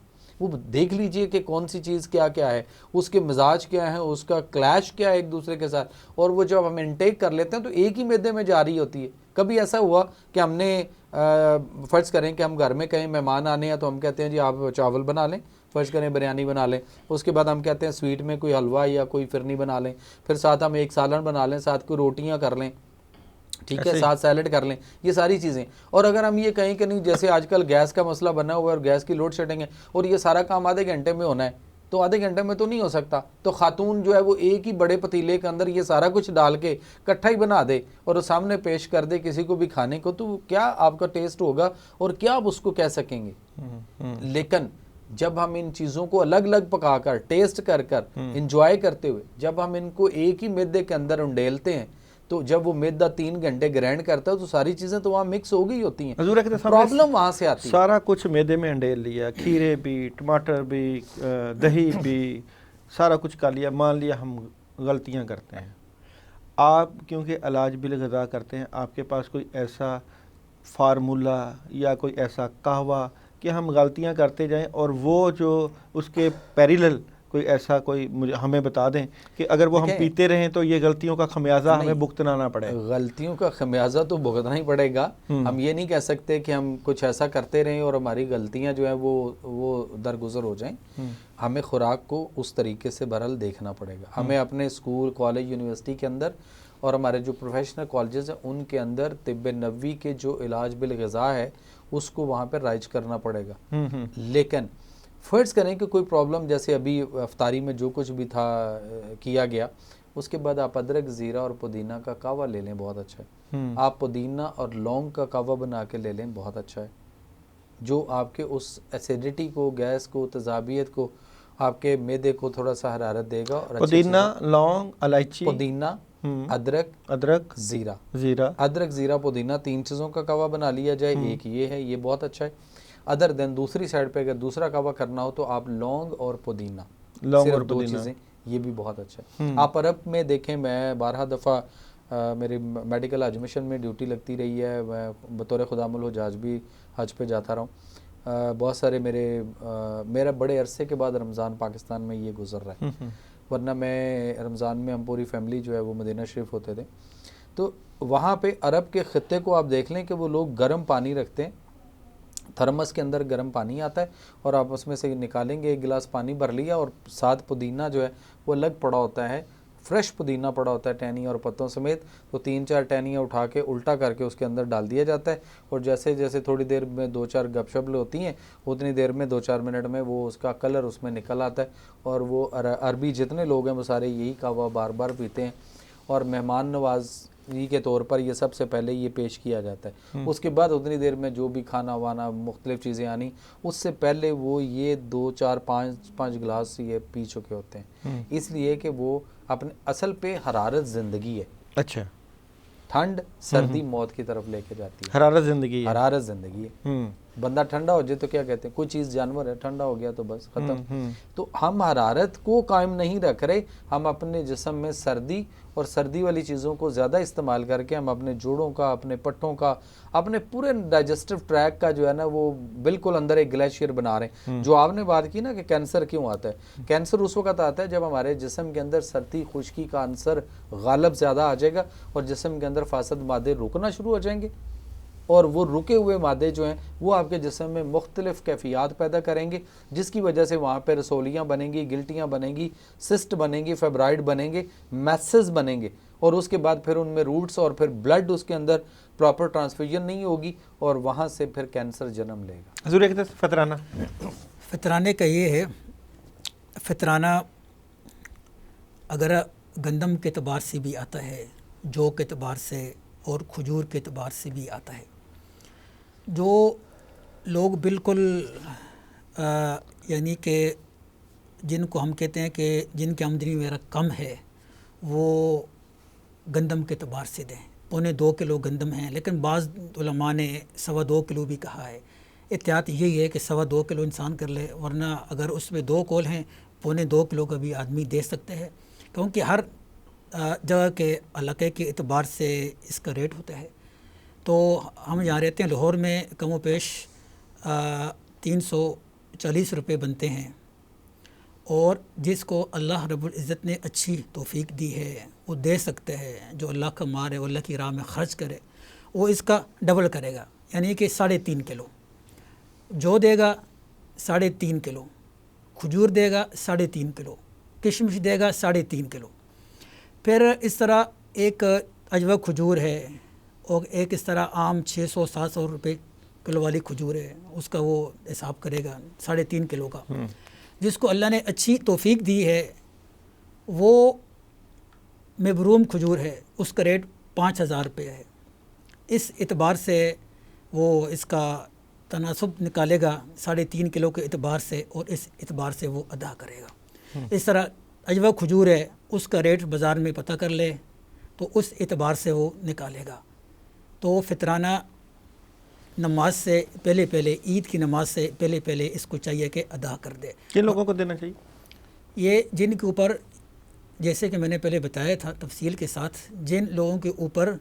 وہ دیکھ لیجئے کہ کون سی چیز کیا کیا ہے، اس کے مزاج کیا ہے، اس کا کلیش کیا ہے ایک دوسرے کے ساتھ. اور وہ جب ہم انٹیک کر لیتے ہیں تو ایک ہی معدے میں جا رہی ہوتی ہے. کبھی ایسا ہوا کہ ہم نے فرض کریں کہ ہم گھر میں کہیں مہمان آنے ہیں تو ہم کہتے ہیں جی آپ چاول بنا لیں، فرض کریں بریانی بنا لیں. اس کے بعد ہم کہتے ہیں سویٹ میں کوئی حلوہ یا کوئی فرنی بنا لیں، پھر ساتھ ہم 1 سالن بنا لیں، ساتھ کوئی روٹیاں کر لیں، ٹھیک ہے، ساتھ سیلڈ کر لیں. یہ ساری چیزیں. اور اگر ہم یہ کہیں کہ نہیں، جیسے آج کل گیس کا مسئلہ بنا ہوا ہے اور گیس کی لوڈ شیڈنگ ہے اور یہ سارا کام آدھے گھنٹے میں ہونا ہے، تو آدھے گھنٹے میں تو نہیں ہو سکتا. تو خاتون جو ہے وہ ایک ہی بڑے پتیلے کے اندر یہ سارا کچھ ڈال کے کٹھا ہی بنا دے اور سامنے پیش کر دے کسی کو بھی کھانے کو، تو کیا آپ کا ٹیسٹ ہوگا اور کیا آپ اس کو کہہ سکیں گے؟ لیکن جب ہم ان چیزوں کو الگ الگ پکا کر، ٹیسٹ کر کر، انجوائے کرتے ہوئے جب ہم ان کو ایک ہی میدے کے اندر انڈیلتے ہیں، تو جب وہ میدہ 3 گھنٹے گرینڈ کرتا ہے تو ساری چیزیں تو وہاں مکس ہو گئی ہوتی ہیں. پرابلم وہاں سے آتی ہے.
سارا کچھ میدے میں انڈیل لیا، کھیرے بھی، ٹماٹر بھی، دہی بھی، سارا کچھ کر لیا. مان لیا ہم غلطیاں کرتے ہیں. آپ کیونکہ علاج بالغذا کرتے ہیں، آپ کے پاس کوئی ایسا فارمولہ یا کوئی ایسا قہوہ کہ ہم غلطیاں کرتے جائیں اور وہ جو اس کے پیریلل کوئی ایسا کوئی مجھے ہمیں بتا دیں کہ اگر وہ ہم پیتے رہیں تو یہ غلطیوں کا خمیازہ ہمیں بھگتنا پڑے.
غلطیوں کا خمیازہ تو بھگتنا ہی پڑے گا. ہم یہ نہیں کہہ سکتے کہ ہم کچھ ایسا کرتے رہیں اور ہماری غلطیاں جو ہیں وہ درگزر ہو جائیں. ہمیں خوراک کو اس طریقے سے بہرحال دیکھنا پڑے گا. ہمیں اپنے اسکول، کالج، یونیورسٹی کے اندر اور ہمارے جو پروفیشنل کالجز ہیں ان کے اندر طب نبوی کے جو علاج بالغذا ہے اس کو وہاں پہ رائج کرنا پڑے گا. لیکن فرض کریں کہ کوئی پرابلم، جیسے ابھی افطاری میں جو کچھ بھی تھا کیا گیا، اس کے بعد آپ ادرک، زیرہ اور پودینہ کا قہوہ لے لیں، بہت اچھا ہے. آپ پودینہ اور لونگ کا قہوہ بنا کے لے لیں، بہت اچھا ہے، جو آپ کے اس ایسیڈیٹی کو، گیس کو، تذابیت کو، آپ کے معدے کو تھوڑا سا حرارت دے گا. اور
پودینہ، لونگ، الائچی،
پودینہ، ادرک، زیرہ، ادرک، زیرہ، پودینہ، 3 چیزوں کا قہوہ بنا لیا جائے. ایک یہ ہے، یہ بہت اچھا ہے. ادر دین دوسری سائڈ پہ اگر دوسرا قہوہ کرنا ہو تو آپ لونگ اور پودینہ، صرف 2 چیزیں، یہ بھی بہت اچھا ہے. آپ عرب میں دیکھیں، میں 12 دفعہ میری میڈیکل ایڈمیشن میں ڈیوٹی لگتی رہی ہے، میں بطور خدام الحجاج بھی حج پہ جاتا رہا ہوں. بہت سارے میرا بڑے عرصے کے بعد رمضان پاکستان میں یہ گزر رہا ہے، ورنہ میں رمضان میں ہم پوری فیملی جو ہے وہ مدینہ شریف ہوتے تھے. تو وہاں پہ عرب کے خطے کو آپ دیکھ لیں کہ وہ لوگ گرم پانی رکھتے ہیں، تھرمس کے اندر گرم پانی آتا ہے اور آپ اس میں سے نکالیں گے 1 گلاس پانی بھر لیا اور ساتھ پودینہ جو ہے وہ الگ پڑا ہوتا ہے. فریش پودینہ پڑا ہوتا ہے ٹہنی اور پتوں سمیت، تو 3-4 ٹہنیاں اٹھا کے الٹا کر کے اس کے اندر ڈال دیا جاتا ہے، اور جیسے جیسے تھوڑی دیر میں 2-4 گپ شپ ہوتی ہیں اتنی دیر میں 2-4 منٹ میں وہ اس کا کلر اس میں نکل آتا ہے، اور وہ عربی جتنے لوگ ہیں وہ سارے یہی قہوہ بار بار پیتے ہیں، اور مہمان نوازی کے طور پر یہ سب سے پہلے یہ پیش کیا جاتا ہے۔ اس کے بعد اتنی دیر میں جو بھی کھانا وانا مختلف چیزیں آنی، اس سے پہلے وہ یہ 2-4-5 گلاس یہ پی چکے ہوتے ہیں، اس لیے کہ وہ اپنے اصل پہ حرارت زندگی ہے۔
اچھا،
ٹھنڈ سردی موت کی طرف لے کے جاتی ہے،
حرارت زندگی ہے۔
حرارت زندگی ہے۔ بندہ ٹھنڈا ہو جائے تو کیا کہتے ہیں، کوئی چیز جانور ہے ٹھنڈا ہو گیا تو بس ختم۔ تو ہم حرارت کو قائم نہیں رکھ رہے، ہم اپنے جسم میں سردی اور سردی والی چیزوں کو زیادہ استعمال کر کے ہم اپنے جوڑوں کا، اپنے پٹھوں کا، اپنے پورے ڈائجسٹو ٹریک کا جو ہے نا وہ بالکل اندر ایک گلیشیئر بنا رہے ہیں۔ جو آپ نے بات کی نا کہ کینسر کیوں آتا ہے، کینسر اس وقت آتا ہے جب ہمارے جسم کے اندر سردی خشکی کا عنصر غالب زیادہ آ جائے گا اور جسم کے اندر فاسد مادے رکنا شروع ہو جائیں گے، اور وہ رکے ہوئے مادے جو ہیں وہ آپ کے جسم میں مختلف کیفیات پیدا کریں گے، جس کی وجہ سے وہاں پہ رسولیاں بنیں گی، گلٹیاں بنیں گی، سسٹ بنیں گی، فیبرائڈ بنیں گے، میسز بنیں گے، اور اس کے بعد پھر ان میں روٹس اور پھر بلڈ اس کے اندر پراپر ٹرانسفیوژن نہیں ہوگی، اور وہاں سے پھر کینسر جنم لے گا۔
حضور ایک فطرانہ،
فطرانے کا یہ ہے، فطرانہ اگر گندم کے اعتبار سے بھی آتا ہے، جو کے اعتبار سے اور کھجور کے اعتبار سے بھی آتا ہے۔ جو لوگ بالکل یعنی کہ جن کو ہم کہتے ہیں کہ جن کی آمدنی وغیرہ کم ہے، وہ گندم کے اعتبار سے دیں۔ 1.25 کلو گندم ہیں، لیکن بعض علماء نے 2.25 کلو بھی کہا ہے۔ احتیاط یہی ہے کہ 2.25 کلو انسان کر لے، ورنہ اگر اس میں 2 کول ہیں 2.25 کلو کا بھی آدمی دے سکتے ہیں، کیونکہ ہر جگہ کے علاقے کے اعتبار سے اس کا ریٹ ہوتا ہے۔ تو ہم یہاں رہتے ہیں لاہور میں، کم و بیش 340 روپے بنتے ہیں، اور جس کو اللہ رب العزت نے اچھی توفیق دی ہے وہ دے سکتے ہیں، جو اللہ کا مال ہے وہ اللہ کی راہ میں خرچ کرے، وہ اس کا ڈبل کرے گا، یعنی کہ 3.5 کلو جو دے گا، 3.5 کلو کھجور دے گا، 3.5 کلو کشمش دے گا، 3.5 کلو۔ پھر اس طرح ایک اجوا کھجور ہے، اور ایک اس طرح عام 600-700 روپے کلو والی کھجور ہے، اس کا وہ حساب کرے گا 3.5 کلو کا۔ جس کو اللہ نے اچھی توفیق دی ہے وہ مبروم کھجور ہے، اس کا ریٹ 5,000 روپے ہے۔ اس اعتبار سے وہ اس کا تناسب نکالے گا 3.5 کلو کے اعتبار سے، اور اس اعتبار سے وہ ادا کرے گا۔ اس طرح اجوا کھجور ہے، اس کا ریٹ بازار میں پتہ کر لے تو اس اعتبار سے وہ نکالے گا۔ تو فطرانہ نماز سے پہلے عید کی نماز سے پہلے اس کو چاہیے کہ ادا کر دے۔
کن لوگوں کو دینا چاہیے؟
یہ جن کے اوپر، جیسے کہ میں نے پہلے بتایا تھا تفصیل کے ساتھ، جن لوگوں کے اوپر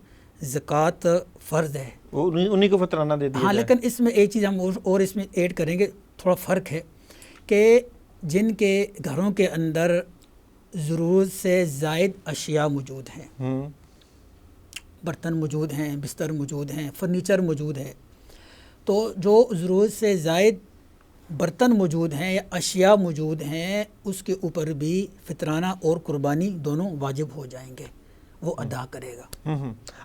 زکوٰۃ فرض ہے
انہی کو فطرانہ دے دیا
ہاں،
جائے۔
لیکن اس میں ایک چیز ہم اور اس میں ایڈ کریں گے، تھوڑا فرق ہے کہ جن کے گھروں کے اندر ضرورت سے زائد اشیاء موجود ہیں، برتن موجود ہیں، بستر موجود ہیں، فرنیچر موجود ہے، تو جو ضرورت سے زائد برتن موجود ہیں یا اشیاء موجود ہیں، اس کے اوپر بھی فطرانہ اور قربانی دونوں واجب ہو جائیں گے، وہ ادا کرے گا۔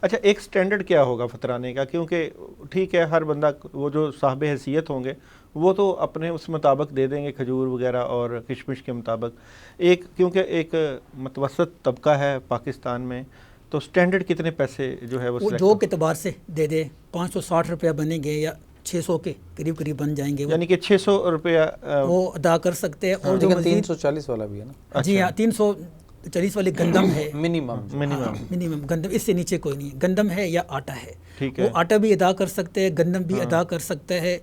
اچھا، ایک سٹینڈرڈ کیا ہوگا فطرانے کا؟ کیونکہ ٹھیک ہے ہر بندہ، وہ جو صاحب حیثیت ہوں گے وہ تو اپنے اس مطابق دے دیں گے، کھجور وغیرہ اور کشمش کے مطابق، کیونکہ ایک متوسط طبقہ ہے پاکستان میں، تو سٹینڈرڈ کتنے پیسے جو ہے
وہ جو کے اعتبار سے دے دے، 560 روپیہ بنیں گے یا 600 کے قریب بن جائیں گے،
یعنی کہ 600 روپیہ
وہ ادا کر سکتے ہیں۔ اور جو
لیکن
مزید
340 والا بھی ہے نا؟
جی ہاں، 340 والی گندم ہے، منیمم گندم، اس سے نیچے کوئی نہیں، گندم ہے یا آٹا ہے، وہ آٹا بھی ادا کر سکتے ہیں، گندم بھی ادا کر سکتے ہیں۔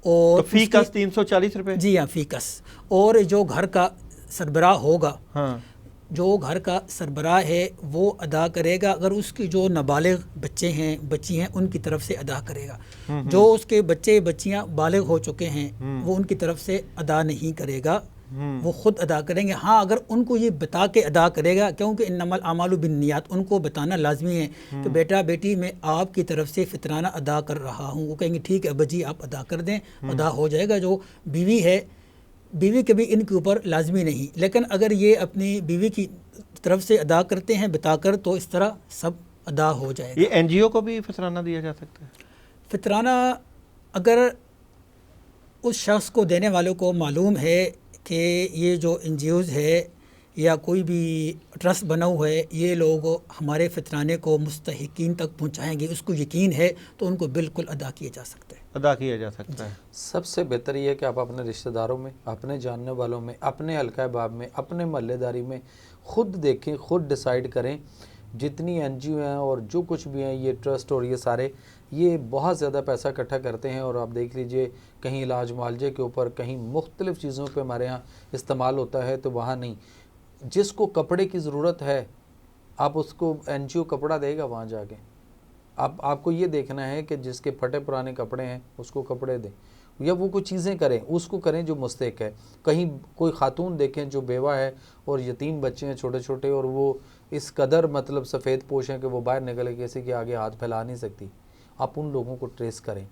اور
فی کس 340 روپے؟
جی ہاں، فی کس۔ اور جو گھر کا سربراہ ہوگا، جو گھر کا سربراہ ہے وہ ادا کرے گا، اگر اس کی جو نابالغ بچے ہیں بچی ہیں ان کی طرف سے ادا کرے گا۔ جو اس کے بچے بچیاں بالغ ہو چکے ہیں وہ ان کی طرف سے ادا نہیں کرے گا، وہ خود ادا کریں گے۔ ہاں، اگر ان کو یہ بتا کے ادا کرے گا، کیونکہ انما الاعمال بالنیات، ان کو بتانا لازمی ہے کہ بیٹا بیٹی میں آپ کی طرف سے فطرانہ ادا کر رہا ہوں، وہ کہیں گے ٹھیک ہے ابا جی آپ ادا کر دیں، ادا ہو جائے گا۔ جو بیوی ہے بیوی کبھی ان کے اوپر لازمی نہیں، لیکن اگر یہ اپنی بیوی کی طرف سے ادا کرتے ہیں بتا کر تو اس طرح سب ادا ہو جائے گا۔
یہ این جی او کو بھی فطرانہ دیا جا سکتا ہے؟
فطرانہ اگر اس شخص کو دینے والوں کو معلوم ہے کہ یہ جو این جی اوز ہے یا کوئی بھی ٹرسٹ بنا ہوا ہے یہ لوگ ہمارے فطرانے کو مستحقین تک پہنچائیں گے، اس کو یقین ہے، تو ان کو بالکل ادا کیا جا سکتا ہے۔
ادا کیا جا سکتا ہے۔
سب سے بہتر یہ ہے کہ آپ اپنے رشتہ داروں میں، اپنے جاننے والوں میں، اپنے حلقہ باب میں، اپنے محلے داری میں خود دیکھیں، خود ڈیسائیڈ کریں۔ جتنی این جی او ہیں اور جو کچھ بھی ہیں یہ ٹرسٹ اور یہ سارے یہ بہت زیادہ پیسہ اکٹھا کرتے ہیں، اور آپ دیکھ لیجئے کہیں علاج معالجے کے اوپر، کہیں مختلف چیزوں پہ ہمارے ہاں استعمال ہوتا ہے، تو وہاں نہیں۔ جس کو کپڑے کی ضرورت ہے آپ اس کو این جی او کپڑا دے گا وہاں جا کے۔ آپ کو یہ دیکھنا ہے کہ جس کے پھٹے پرانے کپڑے ہیں اس کو کپڑے دیں، یا وہ کچھ چیزیں کریں، اس کو کریں جو مستحق ہے۔ کہیں کوئی خاتون دیکھیں جو بیوہ ہے اور یتیم بچے ہیں چھوٹے چھوٹے، اور وہ اس قدر مطلب سفید پوش ہیں کہ وہ باہر نکل کے کسی کے آگے ہاتھ پھیلا نہیں سکتی، آپ ان لوگوں کو ٹریس کریں۔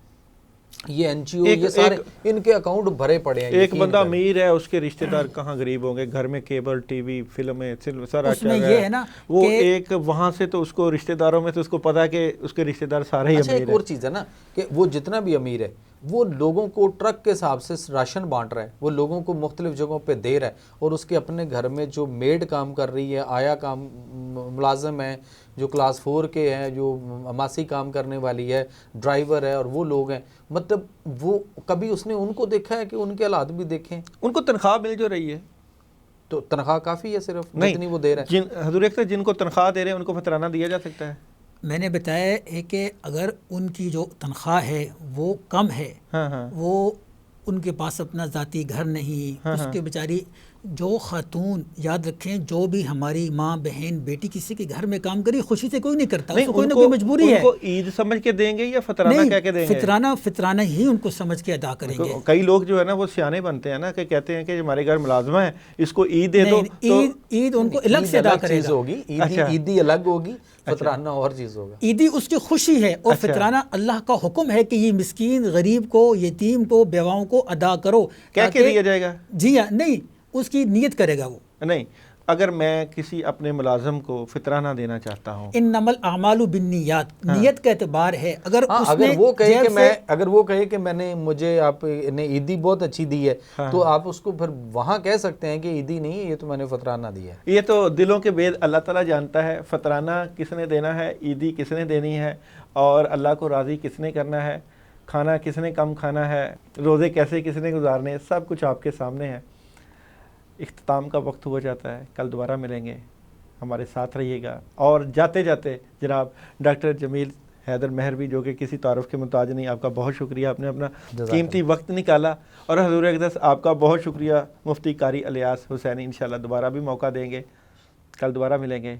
یہ این جی او یہ سارے ان کے اکاؤنٹ بھرے پڑے ہیں۔
ایک بندہ امیر ہے، اس کے رشتہ دار کہاں غریب ہوں گے، گھر میں کیبل ٹی وی فلمیں سارا
اس میں یہ ہے نا
وہ ایک وہاں سے تو اس کو رشتہ داروں میں سے اس کو پتا ہے کہ اس کے رشتہ دار سارے ہی
اچھا
امیر
ایک
ہیں۔
اور چیز ہے نا کہ وہ جتنا بھی امیر ہے وہ لوگوں کو ٹرک کے حساب سے راشن بانٹ رہا ہے، وہ لوگوں کو مختلف جگہوں پہ دے رہا ہے، اور اس کے اپنے گھر میں جو میڈ کام کر رہی ہے، آیا کام ملازم ہے، جو کلاس 4 کے ہیں، جو ماسی کام کرنے والی ہے، ڈرائیور ہے، اور وہ لوگ ہیں، مطلب وہ کبھی اس نے ان کو دیکھا ہے کہ ان کے حالات بھی دیکھیں؟
ان کو تنخواہ مل جو رہی ہے
تو تنخواہ کافی ہے صرف جتنی وہ دے رہے ہیں؟
حضور اکثر جن کو تنخواہ دے رہے ہیں ان کو فطرانہ دیا جا سکتا ہے؟
میں نے بتایا ہے کہ اگر ان کی جو تنخواہ ہے وہ کم ہے، وہ ان کے پاس اپنا ذاتی گھر نہیں، اس کے بیچاری جو خاتون، یاد رکھیں جو بھی ہماری ماں بہن بیٹی کسی کے گھر میں کام کری خوشی سے کوئی نہیں کرتا، اس کو کوئی نہ کوئی مجبوری ہے۔
ان کو عید سمجھ کے دیں گے یا فطرانہ کہہ کے دیں گے؟
فطرانہ ہی ان کو سمجھ کے ادا کریں گے۔
کئی لوگ جو ہے نا وہ سیانے بنتے ہیں نا کہ کہتے ہیں کہ ہمارے گھر ملازمہ ہے اس کو عید دے دو،
عید ان کو الگ سے ادا کرے گا،
ہوگی عیدی الگ ہوگی، فطرانہ اور چیز ہوگا۔
عیدی اس کی خوشی ہے، اور فطرانہ اللہ کا حکم ہے کہ یہ مسکین، غریب کو، یتیم کو، بیواؤں کو ادا کرو۔
کیا کہ دیا جائے گا؟
جی ہاں، نہیں اس کی نیت کرے گا وہ۔
نہیں، اگر میں کسی اپنے ملازم کو فطرانہ دینا چاہتا ہوں،
انما الاعمال بالنیات، نیت کا اعتبار ہے۔ اگر
وہ کہے کہ میں نے مجھے آپ نے عیدی بہت اچھی دی ہے، تو آپ اس کو پھر وہاں کہہ سکتے ہیں کہ عیدی نہیں ہے، یہ تو میں نے فطرانہ دیا ہے۔
یہ تو دلوں کے بید اللہ تعالیٰ جانتا ہے، فطرانہ کس نے دینا ہے، عیدی کس نے دینی ہے، اور اللہ کو راضی کس نے کرنا ہے، کھانا کس نے کم کھانا ہے، روزے کیسے کس نے گزارنے، سب کچھ آپ کے سامنے ہے۔ اختتام کا وقت ہو جاتا ہے، کل دوبارہ ملیں گے، ہمارے ساتھ رہیے گا۔ اور جاتے جاتے جناب ڈاکٹر جمیل حیدر مہر بھی، جو کہ کسی تعارف کے محتاج نہیں، آپ کا بہت شکریہ، آپ نے اپنا قیمتی وقت نکالا، اور حضور اقدس آپ کا بہت شکریہ، مفتی قاری الیاس حسینی۔ انشاءاللہ دوبارہ بھی موقع دیں گے، کل دوبارہ ملیں گے۔